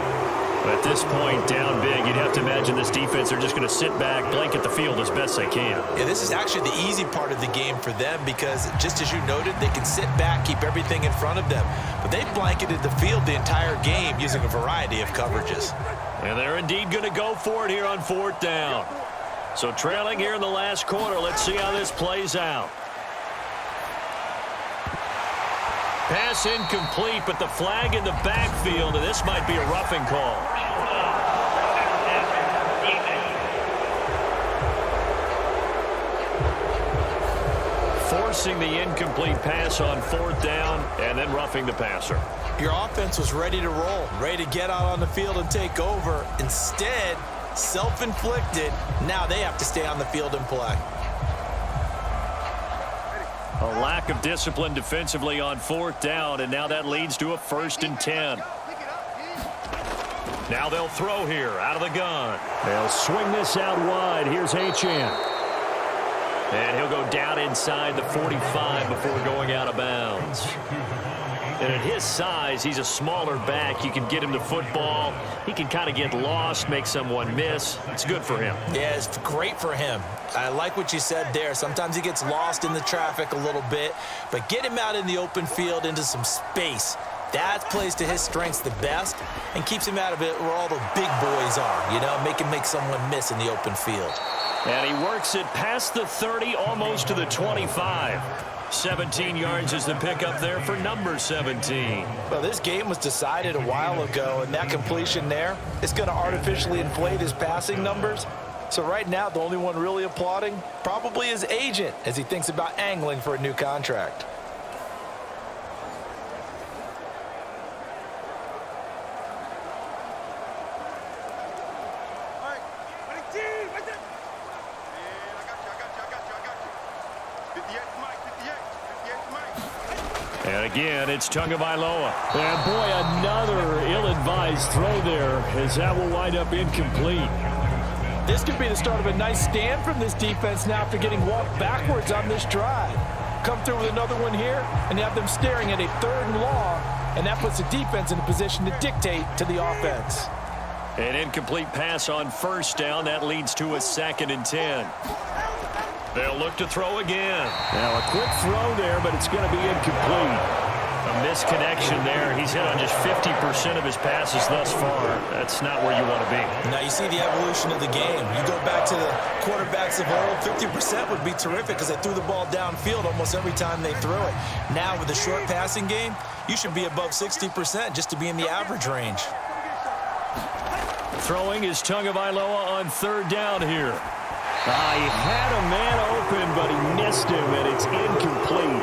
At this point, down big, you'd have to imagine this defense are just going to sit back, blanket the field as best they can. Yeah, this is actually the easy part of the game for them because, just as you noted, they can sit back, keep everything in front of them. But they blanketed the field the entire game using a variety of coverages. And they're indeed going to go for it here on 4th down. So trailing here in the last quarter, let's see how this plays out. Pass incomplete, but the flag in the backfield, and this might be a roughing call. Forcing the incomplete pass on 4th down, and then roughing the passer. Your offense was ready to roll, ready to get out on the field and take over. Instead, self-inflicted, now they have to stay on the field and play. A lack of discipline defensively on 4th down, and now that leads to a 1st and 10. Now they'll throw here out of the gun. They'll swing this out wide. Here's Achane. And he'll go down inside the 45 before going out of bounds. And at his size, he's a smaller back. You can get him the football. He can kind of get lost, make someone miss. It's good for him. Yeah, it's great for him. I like what you said there. Sometimes he gets lost in the traffic a little bit, but get him out in the open field into some space. That plays to his strengths the best and keeps him out of it where all the big boys are, you know, make him make someone miss in the open field. And he works it past the 30, almost to the 25. 17 yards is the pickup there for number 17. Well, this game was decided a while ago, and that completion there is going to artificially inflate his passing numbers. So right now, the only one really applauding probably his agent as he thinks about angling for a new contract. And again, it's Tagovailoa. And boy, another ill-advised throw there, as that will wind up incomplete. This could be the start of a nice stand from this defense now after getting walked backwards on this drive. Come through with another one here, and you have them staring at a 3rd and long, and that puts the defense in a position to dictate to the offense. An incomplete pass on 1st down. That leads to a 2nd and 10. They'll look to throw again. Now a quick throw there, but it's going to be incomplete. A misconnection there. He's hit on just 50% of his passes thus far. That's not where you want to be. Now you see the evolution of the game. You go back to the quarterbacks of old, 50% would be terrific because they threw the ball downfield almost every time they threw it. Now with the short passing game, you should be above 60% just to be in the average range. Throwing is Tagovailoa on 3rd down here. He had a man open, but he missed him, and it's incomplete.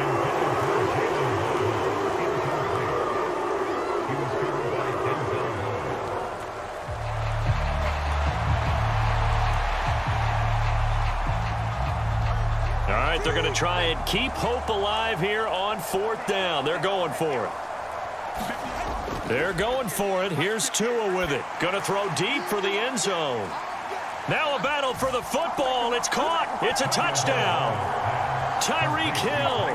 All right, they're going to try and keep hope alive here on 4th down. They're going for it. They're going for it. Here's Tua with it. Going to throw deep for the end zone. Now a battle for the football. It's caught. It's a touchdown. Tyreek Hill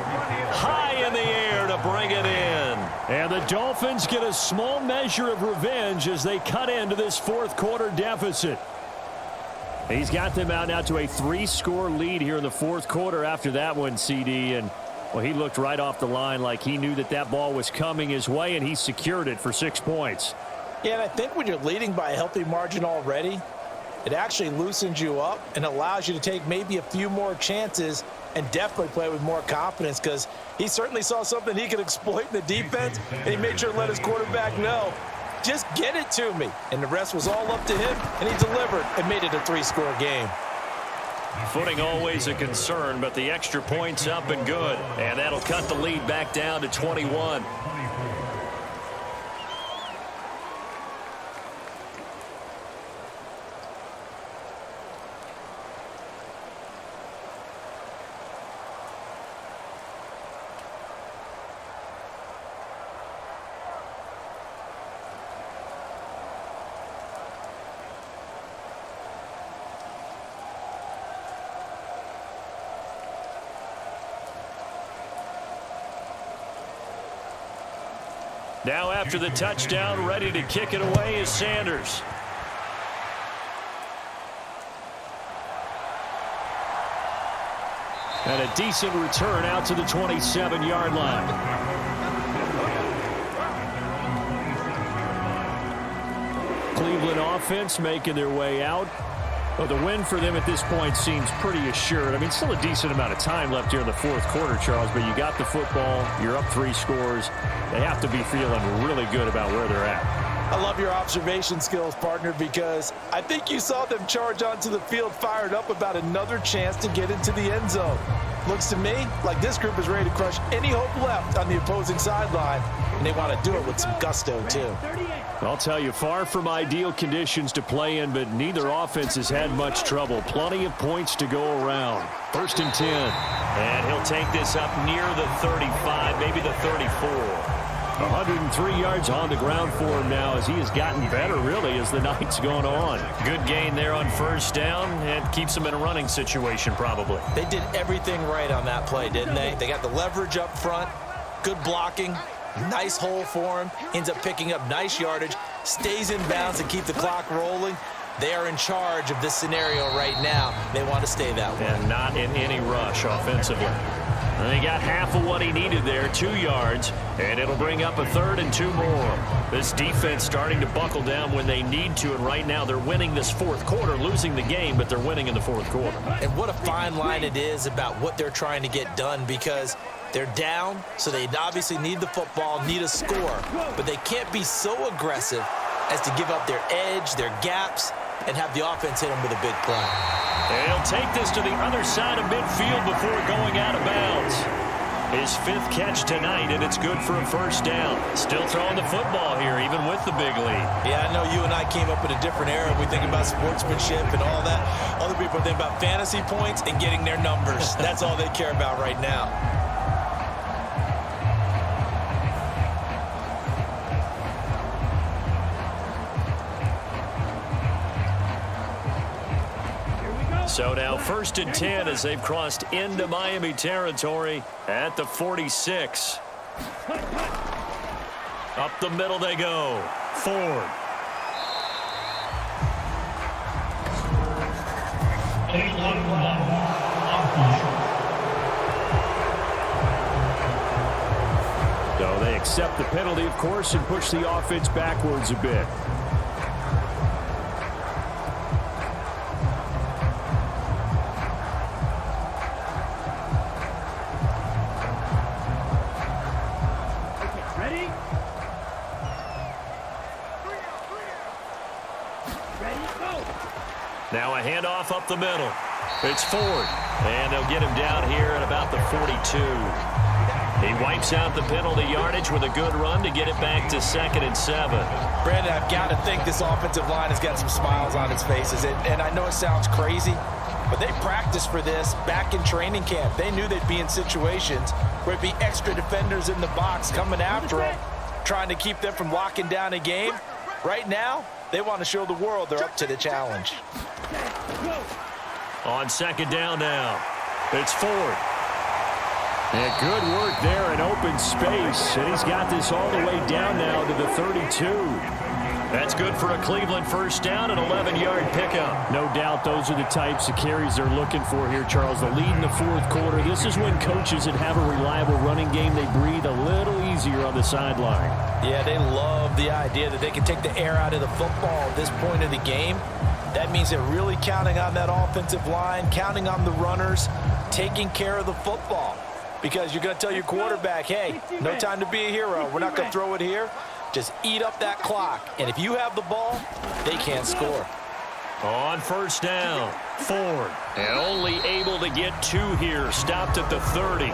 high in the air to bring it in. And the Dolphins get a small measure of revenge as they cut into this 4th quarter deficit. He's got them out now to a 3-score lead here in the 4th quarter after that one, CD. And, well, he looked right off the line like he knew that that ball was coming his way, and he secured it for 6 points. Yeah, and I think when you're leading by a healthy margin already, it actually loosens you up and allows you to take maybe a few more chances and definitely play with more confidence because he certainly saw something he could exploit in the defense, and he made sure to let his quarterback know, just get it to me. And the rest was all up to him, and he delivered and made it a 3-score game. Footing always a concern, but the extra point's up and good. And that'll cut the lead back down to 21. Now after the touchdown, ready to kick it away is Sanders. And a decent return out to the 27-yard line. Cleveland offense making their way out. Well, the win for them at this point seems pretty assured. I mean, still a decent amount of time left here in the 4th quarter, Charles, but you got the football, you're up 3 scores. They have to be feeling really good about where they're at. I love your observation skills, partner, because I think you saw them charge onto the field fired up about another chance to get into the end zone. Looks to me like this group is ready to crush any hope left on the opposing sideline, and they want to do it with some gusto, too. I'll tell you, far from ideal conditions to play in, but neither offense has had much trouble. Plenty of points to go around. 1st and 10. And he'll take this up near the 35, maybe the 34. 103 yards on the ground for him now as he has gotten better, really, as the night's gone on. Good gain there on 1st down and keeps him in a running situation, probably. They did everything right on that play, didn't they? They got the leverage up front, good blocking, Nice hole for him. Ends up picking up nice yardage. Stays in bounds to keep the clock rolling. They are in charge of this scenario right now. They want to stay that way. And not in any rush offensively. And he got half of what he needed there, 2 yards, and it'll bring up a 3rd and 2 more. This defense starting to buckle down when they need to, and right now they're winning this 4th quarter, losing the game, but they're winning in the 4th quarter. And what a fine line it is about what they're trying to get done, because they're down, so they obviously need the football, need a score, but they can't be so aggressive as to give up their edge, their gaps, and have the offense hit them with a big play. And he'll take this to the other side of midfield before going out of bounds. His 5th catch tonight, and it's good for a 1st down. Still throwing the football here, even with the big lead. Yeah, I know you and I came up in a different era. We think about sportsmanship and all that. Other people think about fantasy points and getting their numbers. That's all they care about right now. So now 1st and 10 as they've crossed into Miami territory at the 46. Up the middle they go. Ford. So they accept the penalty, of course, and push the offense backwards a bit. Now a handoff up the middle. It's Ford, and they'll get him down here at about the 42. He wipes out the penalty yardage with a good run to get it back to 2nd and 7. Brandon, I've got to think this offensive line has got some smiles on its faces. And I know it sounds crazy, but they practiced for this back in training camp. They knew they'd be in situations where it'd be extra defenders in the box coming after them, trying to keep them from locking down a game. Right now, they want to show the world they're up to the challenge. On 2nd down now, it's Ford. And good work there in open space. And he's got this all the way down now to the 32. That's good for a Cleveland 1st down, an 11-yard pickup. No doubt those are the types of carries they're looking for here, Charles. The lead in the 4th quarter. This is when coaches that have a reliable running game, they breathe a little easier on the sideline. Yeah, they love the idea that they can take the air out of the football at this point of the game. That means they're really counting on that offensive line, counting on the runners, taking care of the football. Because you're going to tell your quarterback, hey, no time to be a hero. We're not going to throw it here. Just eat up that clock. And if you have the ball, they can't score. On 1st down, Ford. And only able to get 2 here. Stopped at the 30.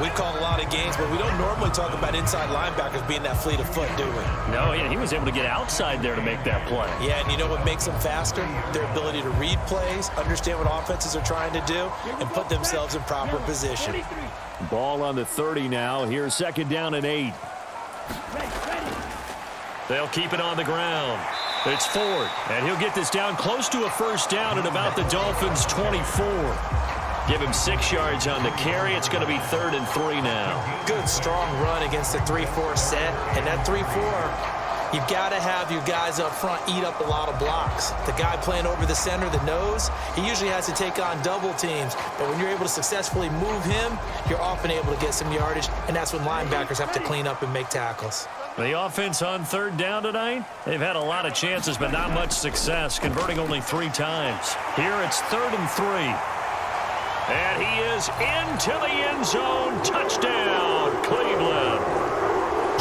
We call a lot of games, but we don't normally talk about inside linebackers being that fleet of foot, do we? No, yeah, he was able to get outside there to make that play. Yeah, and you know what makes them faster? Their ability to read plays, understand what offenses are trying to do, and put themselves in proper position. Ball on the 30 now. Here's 2nd down and 8. They'll keep it on the ground. It's Ford, and he'll get this down close to a 1st down at about the Dolphins' 24. Give him 6 yards on the carry. It's going to be 3rd and 3 now. Good, strong run against the 3-4 set. And that 3-4, you've got to have your guys up front eat up a lot of blocks. The guy playing over the center, the nose, he usually has to take on double teams. But when you're able to successfully move him, you're often able to get some yardage. And that's when linebackers have to clean up and make tackles. The offense on 3rd down tonight, they've had a lot of chances, but not much success, converting only 3 times. Here it's 3rd and 3. And he is into the end zone. Touchdown, Cleveland.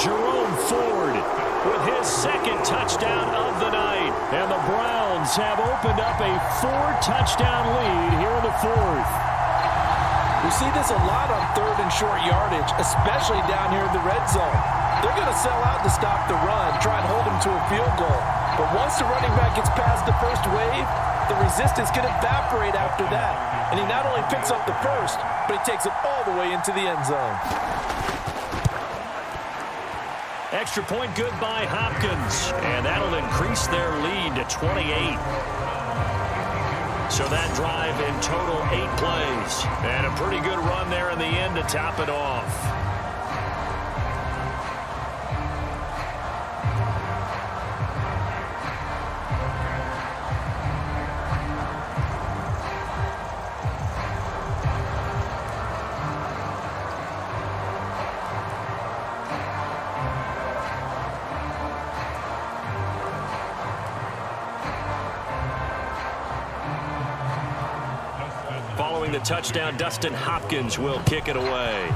Jerome Ford with his 2nd touchdown of the night. And the Browns have opened up a 4-touchdown lead here in the 4th. We see this a lot on 3rd and short yardage, especially down here in the red zone. They're going to sell out to stop the run, try and hold them to a field goal. But once the running back gets past the first wave, the resistance can evaporate after that. And he not only picks up the first, but he takes it all the way into the end zone. Extra point good by Hopkins. And that'll increase their lead to 28. So that drive in total 8 plays. And a pretty good run there in the end to top it off. scoring the touchdown. Dustin Hopkins will kick it away.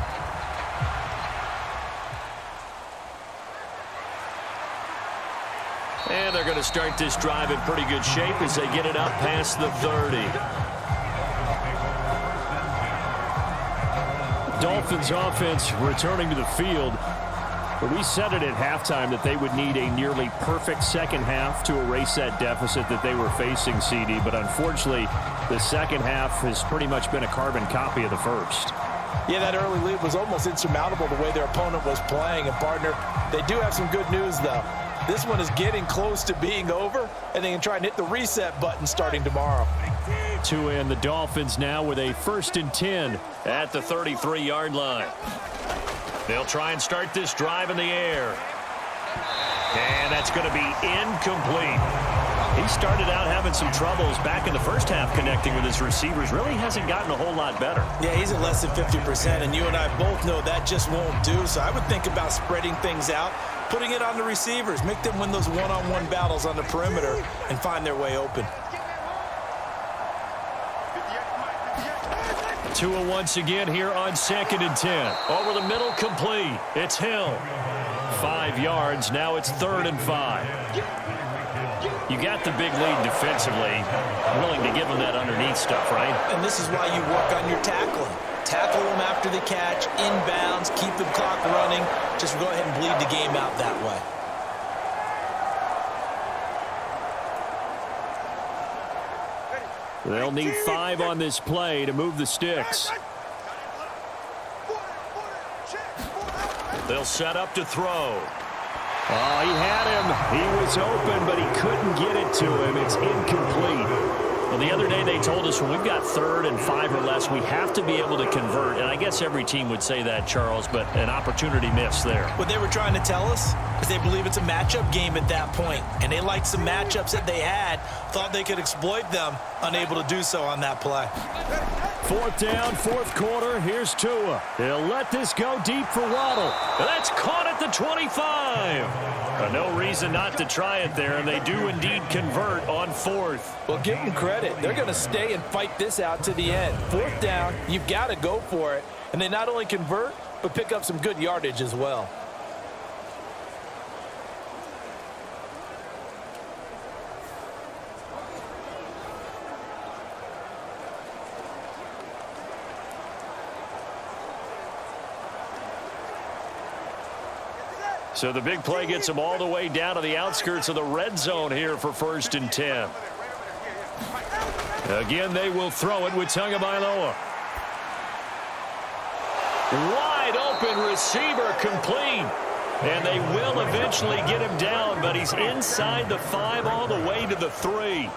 And they're going to start this drive in pretty good shape as they get it up past the 30. Dolphins offense returning to the field. But we said it at halftime that they would need a nearly perfect second half to erase that deficit that they were facing, CD. But unfortunately, the second half has pretty much been a carbon copy of the first. Yeah, that early lead was almost insurmountable the way their opponent was playing. And, partner, they do have some good news, though. This one is getting close to being over, and they can try and hit the reset button starting tomorrow. To end the Dolphins now with a 1st and 10 at the 33-yard line. They'll try and start this drive in the air. And that's going to be incomplete. He started out having some troubles back in the first half connecting with his receivers. Really hasn't gotten a whole lot better. Yeah, he's at less than 50%, and you and I both know that just won't do. So I would think about spreading things out, putting it on the receivers, make them win those one-on-one battles on the perimeter and find their way open. Tua once again here on 2nd and 10. Over the middle, complete. It's Hill. 5 yards. Now it's 3rd and 5. You got the big lead defensively. Willing to give them that underneath stuff, right? And this is why you work on your tackling. Tackle them after the catch, inbounds, keep the clock running. Just go ahead and bleed the game out that way. They'll need 5 on this play to move the sticks. They'll set up to throw. Oh, he had him. He was open, but he couldn't get it to him. It's incomplete. Well, the other day they told us when we've got 3rd and 5 or less, we have to be able to convert. And I guess every team would say that, Charles, but an opportunity missed there. What they were trying to tell us is they believe it's a matchup game at that point. And they liked some matchups that they had, thought they could exploit them, unable to do so on that play. 4th down, 4th quarter. Here's Tua. They'll let this go deep for Waddle. That's caught at the 25. No reason not to try it there, and they do indeed convert on 4th. Well, give them credit. They're going to stay and fight this out to the end. 4th down, you've got to go for it. And they not only convert, but pick up some good yardage as well. So the big play gets them all the way down to the outskirts of the red zone here for 1st and 10. Again, they will throw it with Tagovailoa. Wide open receiver, complete. And they will eventually get him down, but he's inside the 5 all the way to the 3.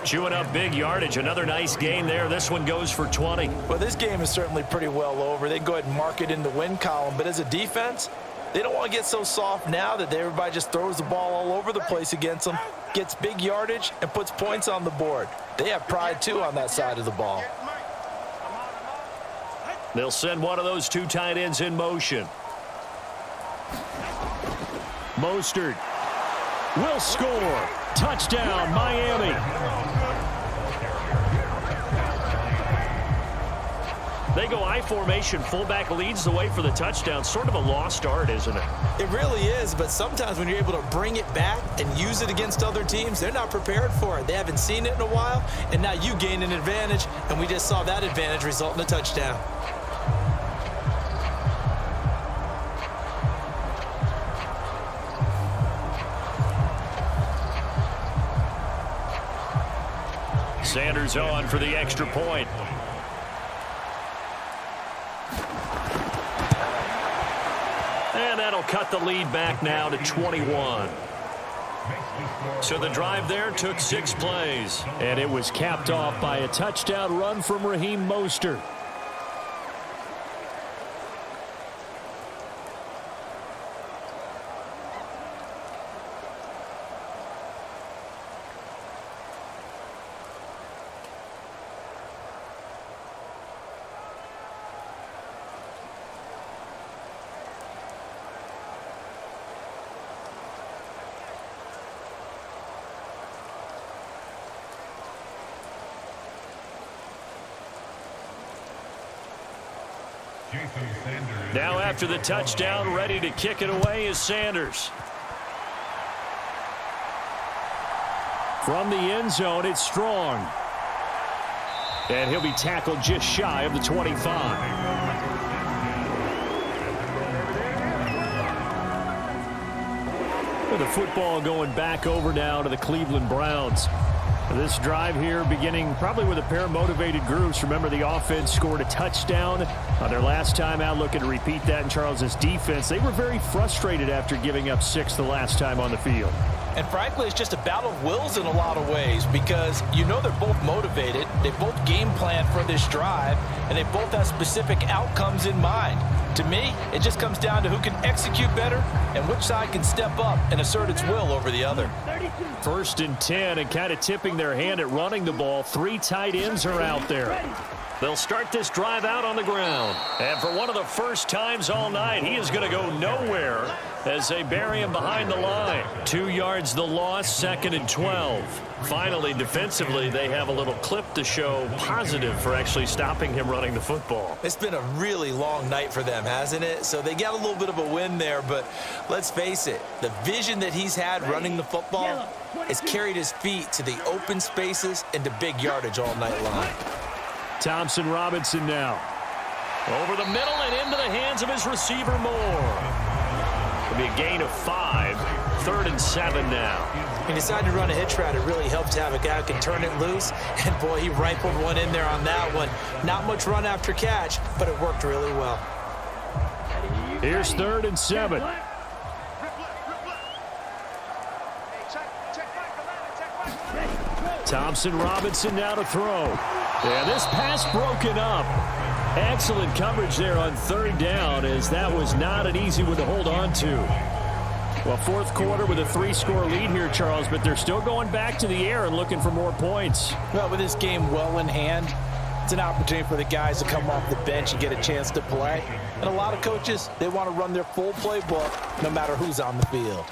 Chewing up big yardage. Another nice gain there. This one goes for 20. Well, this game is certainly pretty well over. They can go ahead and mark it in the win column. But as a defense, they don't want to get so soft now that everybody just throws the ball all over the place against them, gets big yardage, and puts points on the board. They have pride, too, on that side of the ball. They'll send one of those 2 tight ends in motion. Mostert will score. Touchdown, Miami. They go I formation. Fullback leads the way for the touchdown. Sort of a lost art, isn't it? It really is, but sometimes when you're able to bring it back and use it against other teams, they're not prepared for it. They haven't seen it in a while, and now you gain an advantage, and we just saw that advantage result in a touchdown. Sanders on for the extra point. And that'll cut the lead back now to 21. So the drive there took 6 plays. And it was capped off by a touchdown run from Raheem Mostert. Now after the touchdown, ready to kick it away is Sanders. From the end zone, it's Strong. And he'll be tackled just shy of the 25. The football going back over now to the Cleveland Browns. This drive here beginning probably with a pair of motivated groups. Remember, the offense scored a touchdown on their last time out, looking to repeat that in Charles's defense. They were very frustrated after giving up 6 the last time on the field. And frankly, it's just a battle of wills in a lot of ways because you know they're both motivated. They both game plan for this drive, and they both have specific outcomes in mind. To me, it just comes down to who can execute better and which side can step up and assert its will over the other. 1st and 10, and kind of tipping their hand at running the ball. 3 tight ends are out there. They'll start this drive out on the ground. And for one of the first times all night, he is going to go nowhere as they bury him behind the line. 2 yards the loss, 2nd and 12. Finally, defensively, they have a little clip to show positive for actually stopping him running the football. It's been a really long night for them, hasn't it? So they got a little bit of a win there, but let's face it, the vision that he's had running the football has carried his feet to the open spaces and to big yardage all night long. Thompson Robinson now. Over the middle and into the hands of his receiver Moore. It'll be a gain of 5. 3rd and 7 now. He decided to run a hitch route. It really helps to have a guy who can turn it loose. And, boy, he rifled one in there on that one. Not much run after catch, but it worked really well. Here's 3rd and 7. Thompson Robinson now to throw. Yeah, this pass broken up. Excellent coverage there on 3rd down, as that was not an easy one to hold on to. Well, 4th quarter with a 3-score lead here, Charles, but they're still going back to the air and looking for more points. Well, with this game well in hand, it's an opportunity for the guys to come off the bench and get a chance to play. And a lot of coaches, they want to run their full playbook no matter who's on the field.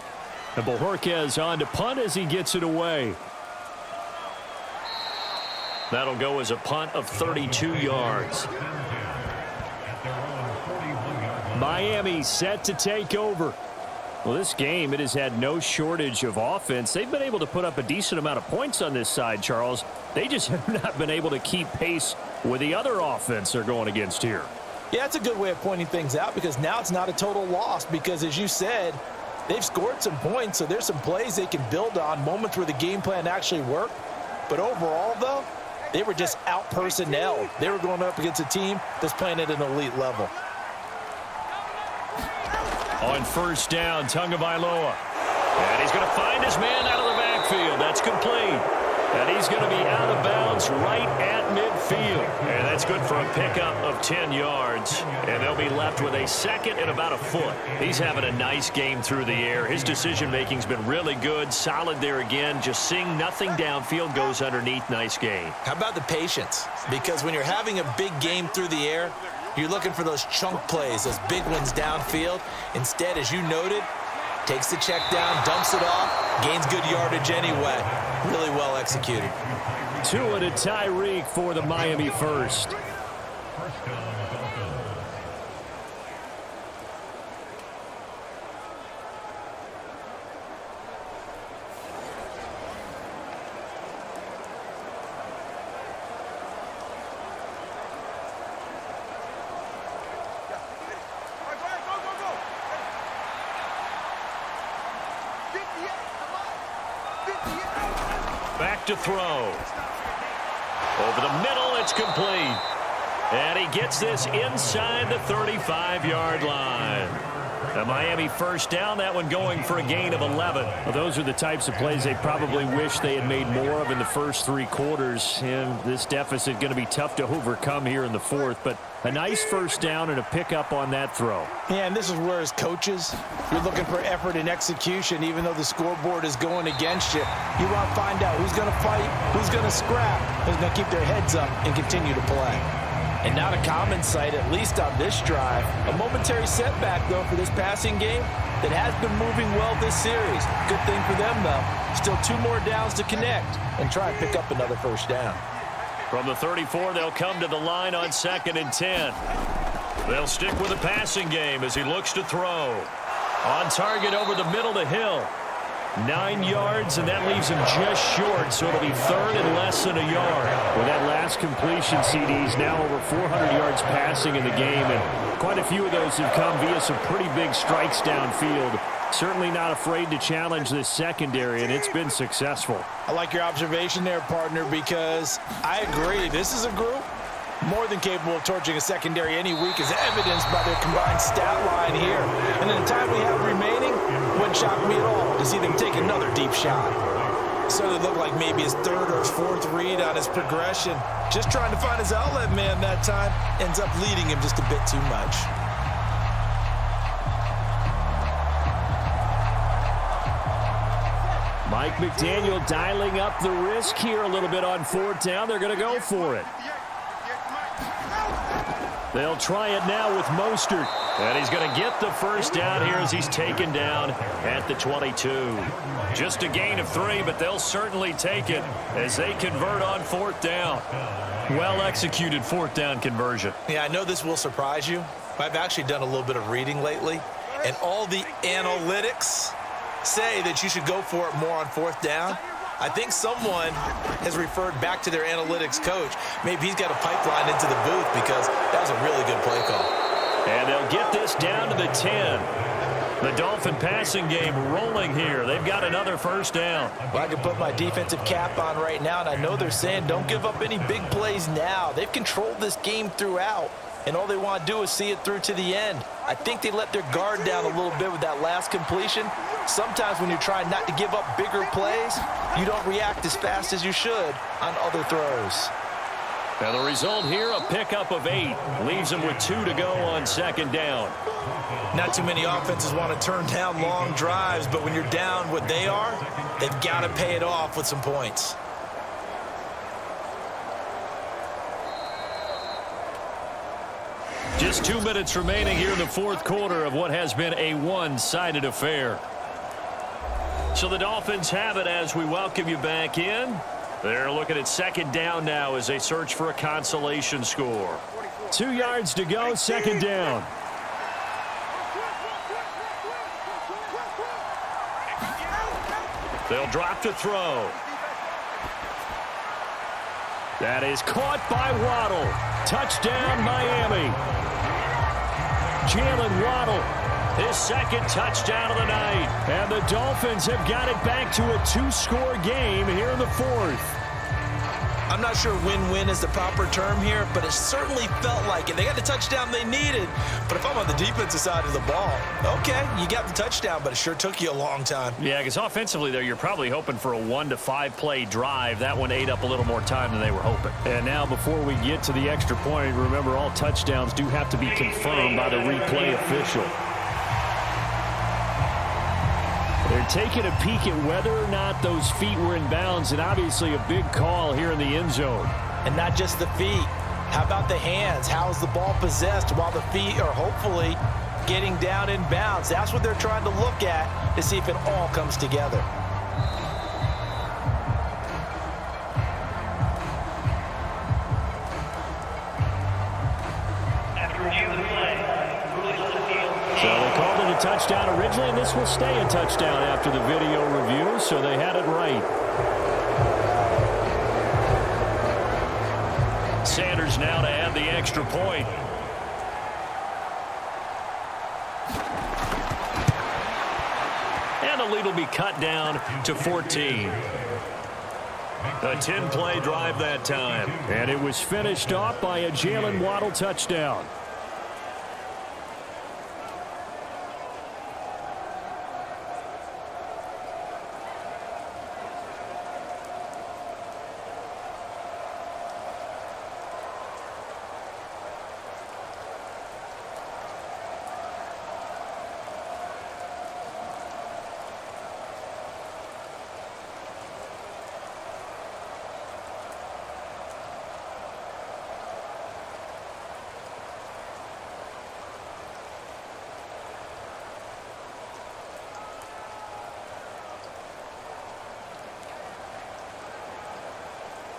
And Bojorquez on to punt as he gets it away. That'll go as a punt of 32 yards. Miami set to take over. Well, this game, it has had no shortage of offense. They've been able to put up a decent amount of points on this side, Charles. They just have not been able to keep pace with the other offense they're going against here. Yeah, it's a good way of pointing things out because now it's not a total loss because, as you said, they've scored some points, so there's some plays they can build on, moments where the game plan actually worked. But overall, though, they were just out-personnelled. They were going up against a team that's playing at an elite level. On 1st down, Tagovailoa. And he's going to find his man out of the backfield. That's complete. And he's going to be out of bounds right at midfield. And that's good for a pickup of 10 yards. And they'll be left with a 2nd and about a foot. He's having a nice game through the air. His decision-making's been really good. Solid there again. Just seeing nothing downfield, goes underneath. Nice game. How about the patience? Because when you're having a big game through the air, you're looking for those chunk plays, those big ones downfield. Instead, as you noted, takes the check down, dumps it off, gains good yardage anyway. Really well executed. 2 and a Tyreek for the Miami first. Back to throw. Over the middle, it's complete. And he gets this inside the 35-yard line. A Miami 1st down, that one going for a gain of 11. Well, those are the types of plays they probably wish they had made more of in the first 3 quarters. And this deficit going to be tough to overcome here in the 4th. But a nice 1st down and a pickup on that throw. Yeah, and this is where, as coaches, you're looking for effort and execution. Even though the scoreboard is going against you, you want to find out who's going to fight, who's going to scrap, who's going to keep their heads up and continue to play. And not a common sight, at least on this drive. A momentary setback, though, for this passing game that has been moving well this series. Good thing for them, though. Still 2 more downs to connect and try and pick up another 1st down. From the 34, they'll come to the line on 2nd and 10. They'll stick with the passing game as he looks to throw. On target over the middle to Hill. 9 yards, and that leaves him just short, so it'll be third and less than a yard. With that last completion, CD's now over 400 yards passing in the game, and quite a few of those have come via some pretty big strikes downfield. Certainly not afraid to challenge this secondary, and it's been successful. I like your observation there, partner, because I agree. This is a group more than capable of torching a secondary any week, as evidenced by their combined stat line here. And in the time we have remaining, wouldn't shock me at all to see them take another deep shot. So it looked like maybe his third or fourth read on his progression. Just trying to find his outlet man that time. Ends up leading him just a bit too much. Mike McDaniel dialing up the risk here a little bit on fourth down. They're going to go for it. They'll try it now with Mostert. And he's going to get the first down here as he's taken down at the 22. Just a gain of 3, but they'll certainly take it as they convert on fourth down. Well-executed fourth down conversion. Yeah, I know this will surprise you. I've actually done a little bit of reading lately, and all the analytics say that you should go for it more on fourth down. I think someone has referred back to their analytics coach. Maybe he's got a pipeline into the booth because that was a really good play call. And they'll get this down to the 10. The Dolphin passing game rolling here. They've got another first down. Well, I can put my defensive cap on right now, and I know they're saying don't give up any big plays now. They've controlled this game throughout, and all they want to do is see it through to the end. I think they let their guard down a little bit with that last completion. Sometimes when you're trying not to give up bigger plays, you don't react as fast as you should on other throws. Now the result here, a pickup of 8. Leaves them with 2 to go on second down. Not too many offenses want to turn down long drives, but when you're down what they are, they've got to pay it off with some points. Just 2 minutes remaining here in the fourth quarter of what has been a one-sided affair. So the Dolphins have it as we welcome you back in. They're looking at second down now as they search for a consolation score. 2 yards to go, second down. They'll drop to throw. That is caught by Waddle. Touchdown, Miami. Jalen Waddle, his second touchdown of the night. And the Dolphins have got it back to a 2-score game here in the fourth. I'm not sure win-win is the proper term here, but it certainly felt like it. They got the touchdown they needed, but if I'm on the defensive side of the ball, okay, you got the touchdown, but it sure took you a long time. Yeah, because offensively, there, you're probably hoping for a 1 to 5 play drive. That one ate up a little more time than they were hoping. And now before we get to the extra point, remember all touchdowns do have to be confirmed by the replay official. They're taking a peek at whether or not those feet were in bounds, and obviously a big call here in the end zone. And not just the feet. How about the hands? How's the ball possessed while the feet are hopefully getting down in bounds? That's what they're trying to look at to see if it all comes together. So they called it a touchdown originally, and this will stay a touchdown after the video review, so they had it right. Sanders now to add the extra point. And the lead will be cut down to 14. A 10-play drive that time. And it was finished off by a Jalen Waddle touchdown.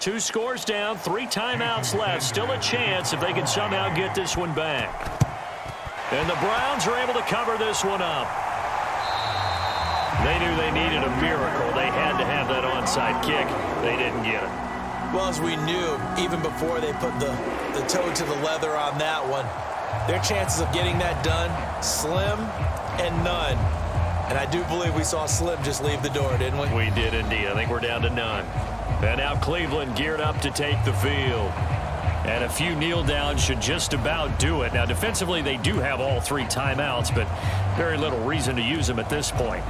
Two scores down, 3 timeouts left. Still a chance if they can somehow get this one back. And the Browns are able to cover this one up. They knew they needed a miracle. They had to have that onside kick. They didn't get it. Well, as we knew, even before they put the toe to the leather on that one, their chances of getting that done, slim and none. And I do believe we saw Slim just leave the door, didn't we? We did indeed. I think we're down to none. And now Cleveland geared up to take the field. And a few kneel downs should just about do it. Now, defensively, they do have all 3 timeouts, but very little reason to use them at this point.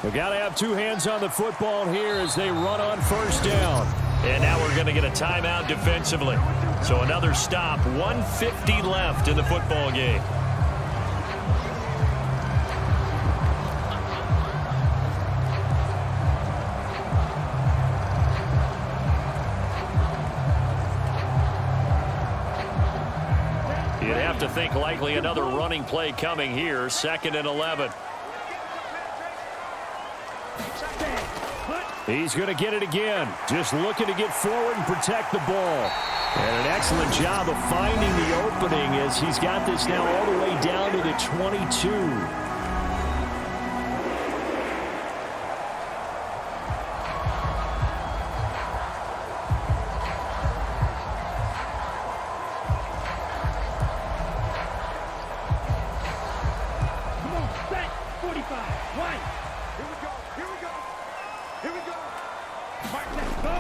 We got to have 2 hands on the football here as they run on first down. And now we're going to get a timeout defensively. So another stop, 1:50 left in the football game. You'd have to think likely another running play coming here, 2nd and 11. He's going to get it again. Just looking to get forward and protect the ball. And an excellent job of finding the opening as he's got this now all the way down to the 22. Come on, set, 45, right. Here we go, here we go. Here we go. Mark that, go.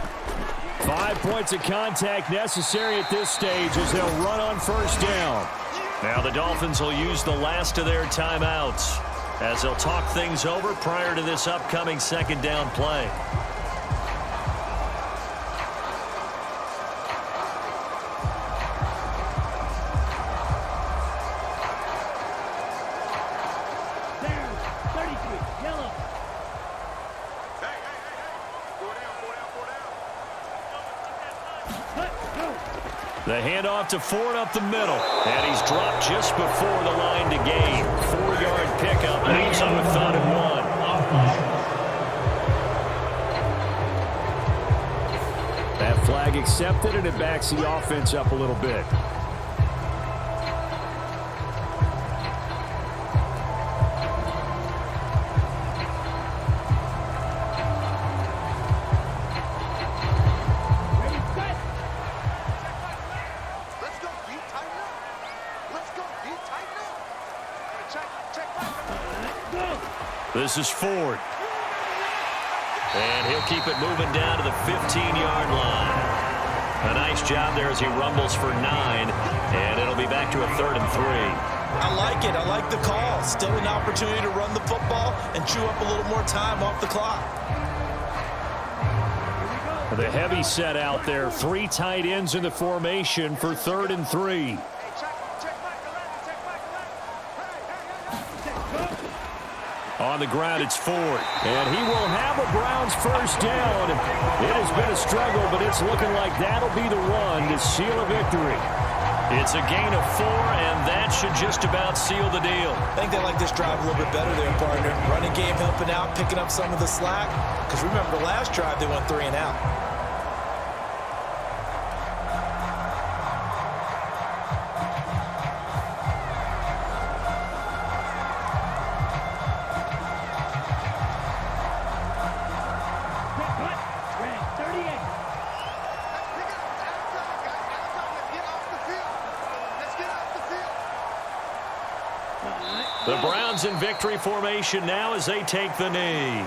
5 points of contact necessary at this stage as they'll run on first down. Now the Dolphins will use the last of their timeouts as they'll talk things over prior to this upcoming 2nd down play. Down, 33, yellow. The handoff to Ford up the middle. And he's dropped just before the line to gain. 4-yard pickup leaves him with 3rd and 1. That flag accepted, and it backs the offense up a little bit. This is Ford. And he'll keep it moving down to the 15-yard line. A nice job there as he rumbles for 9. And it'll be back to a 3rd and 3. I like it. I like the call. Still an opportunity to run the football and chew up a little more time off the clock. The heavy set out there. 3 tight ends in the formation for 3rd and 3. On the ground, it's Ford. And he will have a Browns first down. It has been a struggle, but it's looking like that'll be the one to seal a victory. It's a gain of 4, and that should just about seal the deal. I think they like this drive a little bit better there, partner. Running game helping out, picking up some of the slack. Because remember, the last drive, they went 3 and out. The Browns in victory formation now as they take the knee.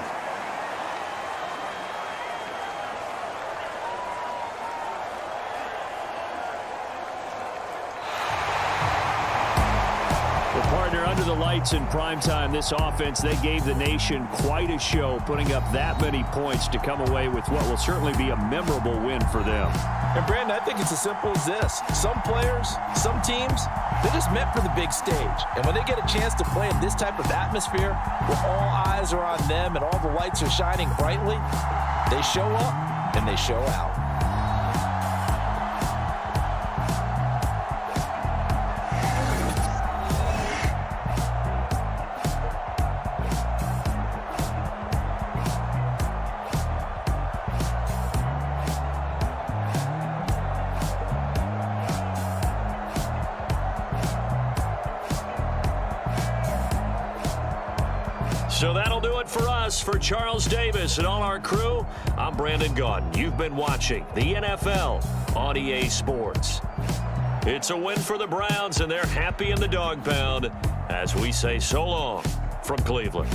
The partner under the lights in primetime, this offense, they gave the nation quite a show, putting up that many points to come away with what will certainly be a memorable win for them. And, Brandon, I think it's as simple as this. Some players, some teams, they're just meant for the big stage. And when they get a chance to play in this type of atmosphere where all eyes are on them and all the lights are shining brightly, they show up and they show out. So that'll do it for us. For Charles Davis and all our crew, I'm Brandon Gaudin. You've been watching the NFL on EA Sports. It's a win for the Browns, and they're happy in the dog pound as we say so long from Cleveland.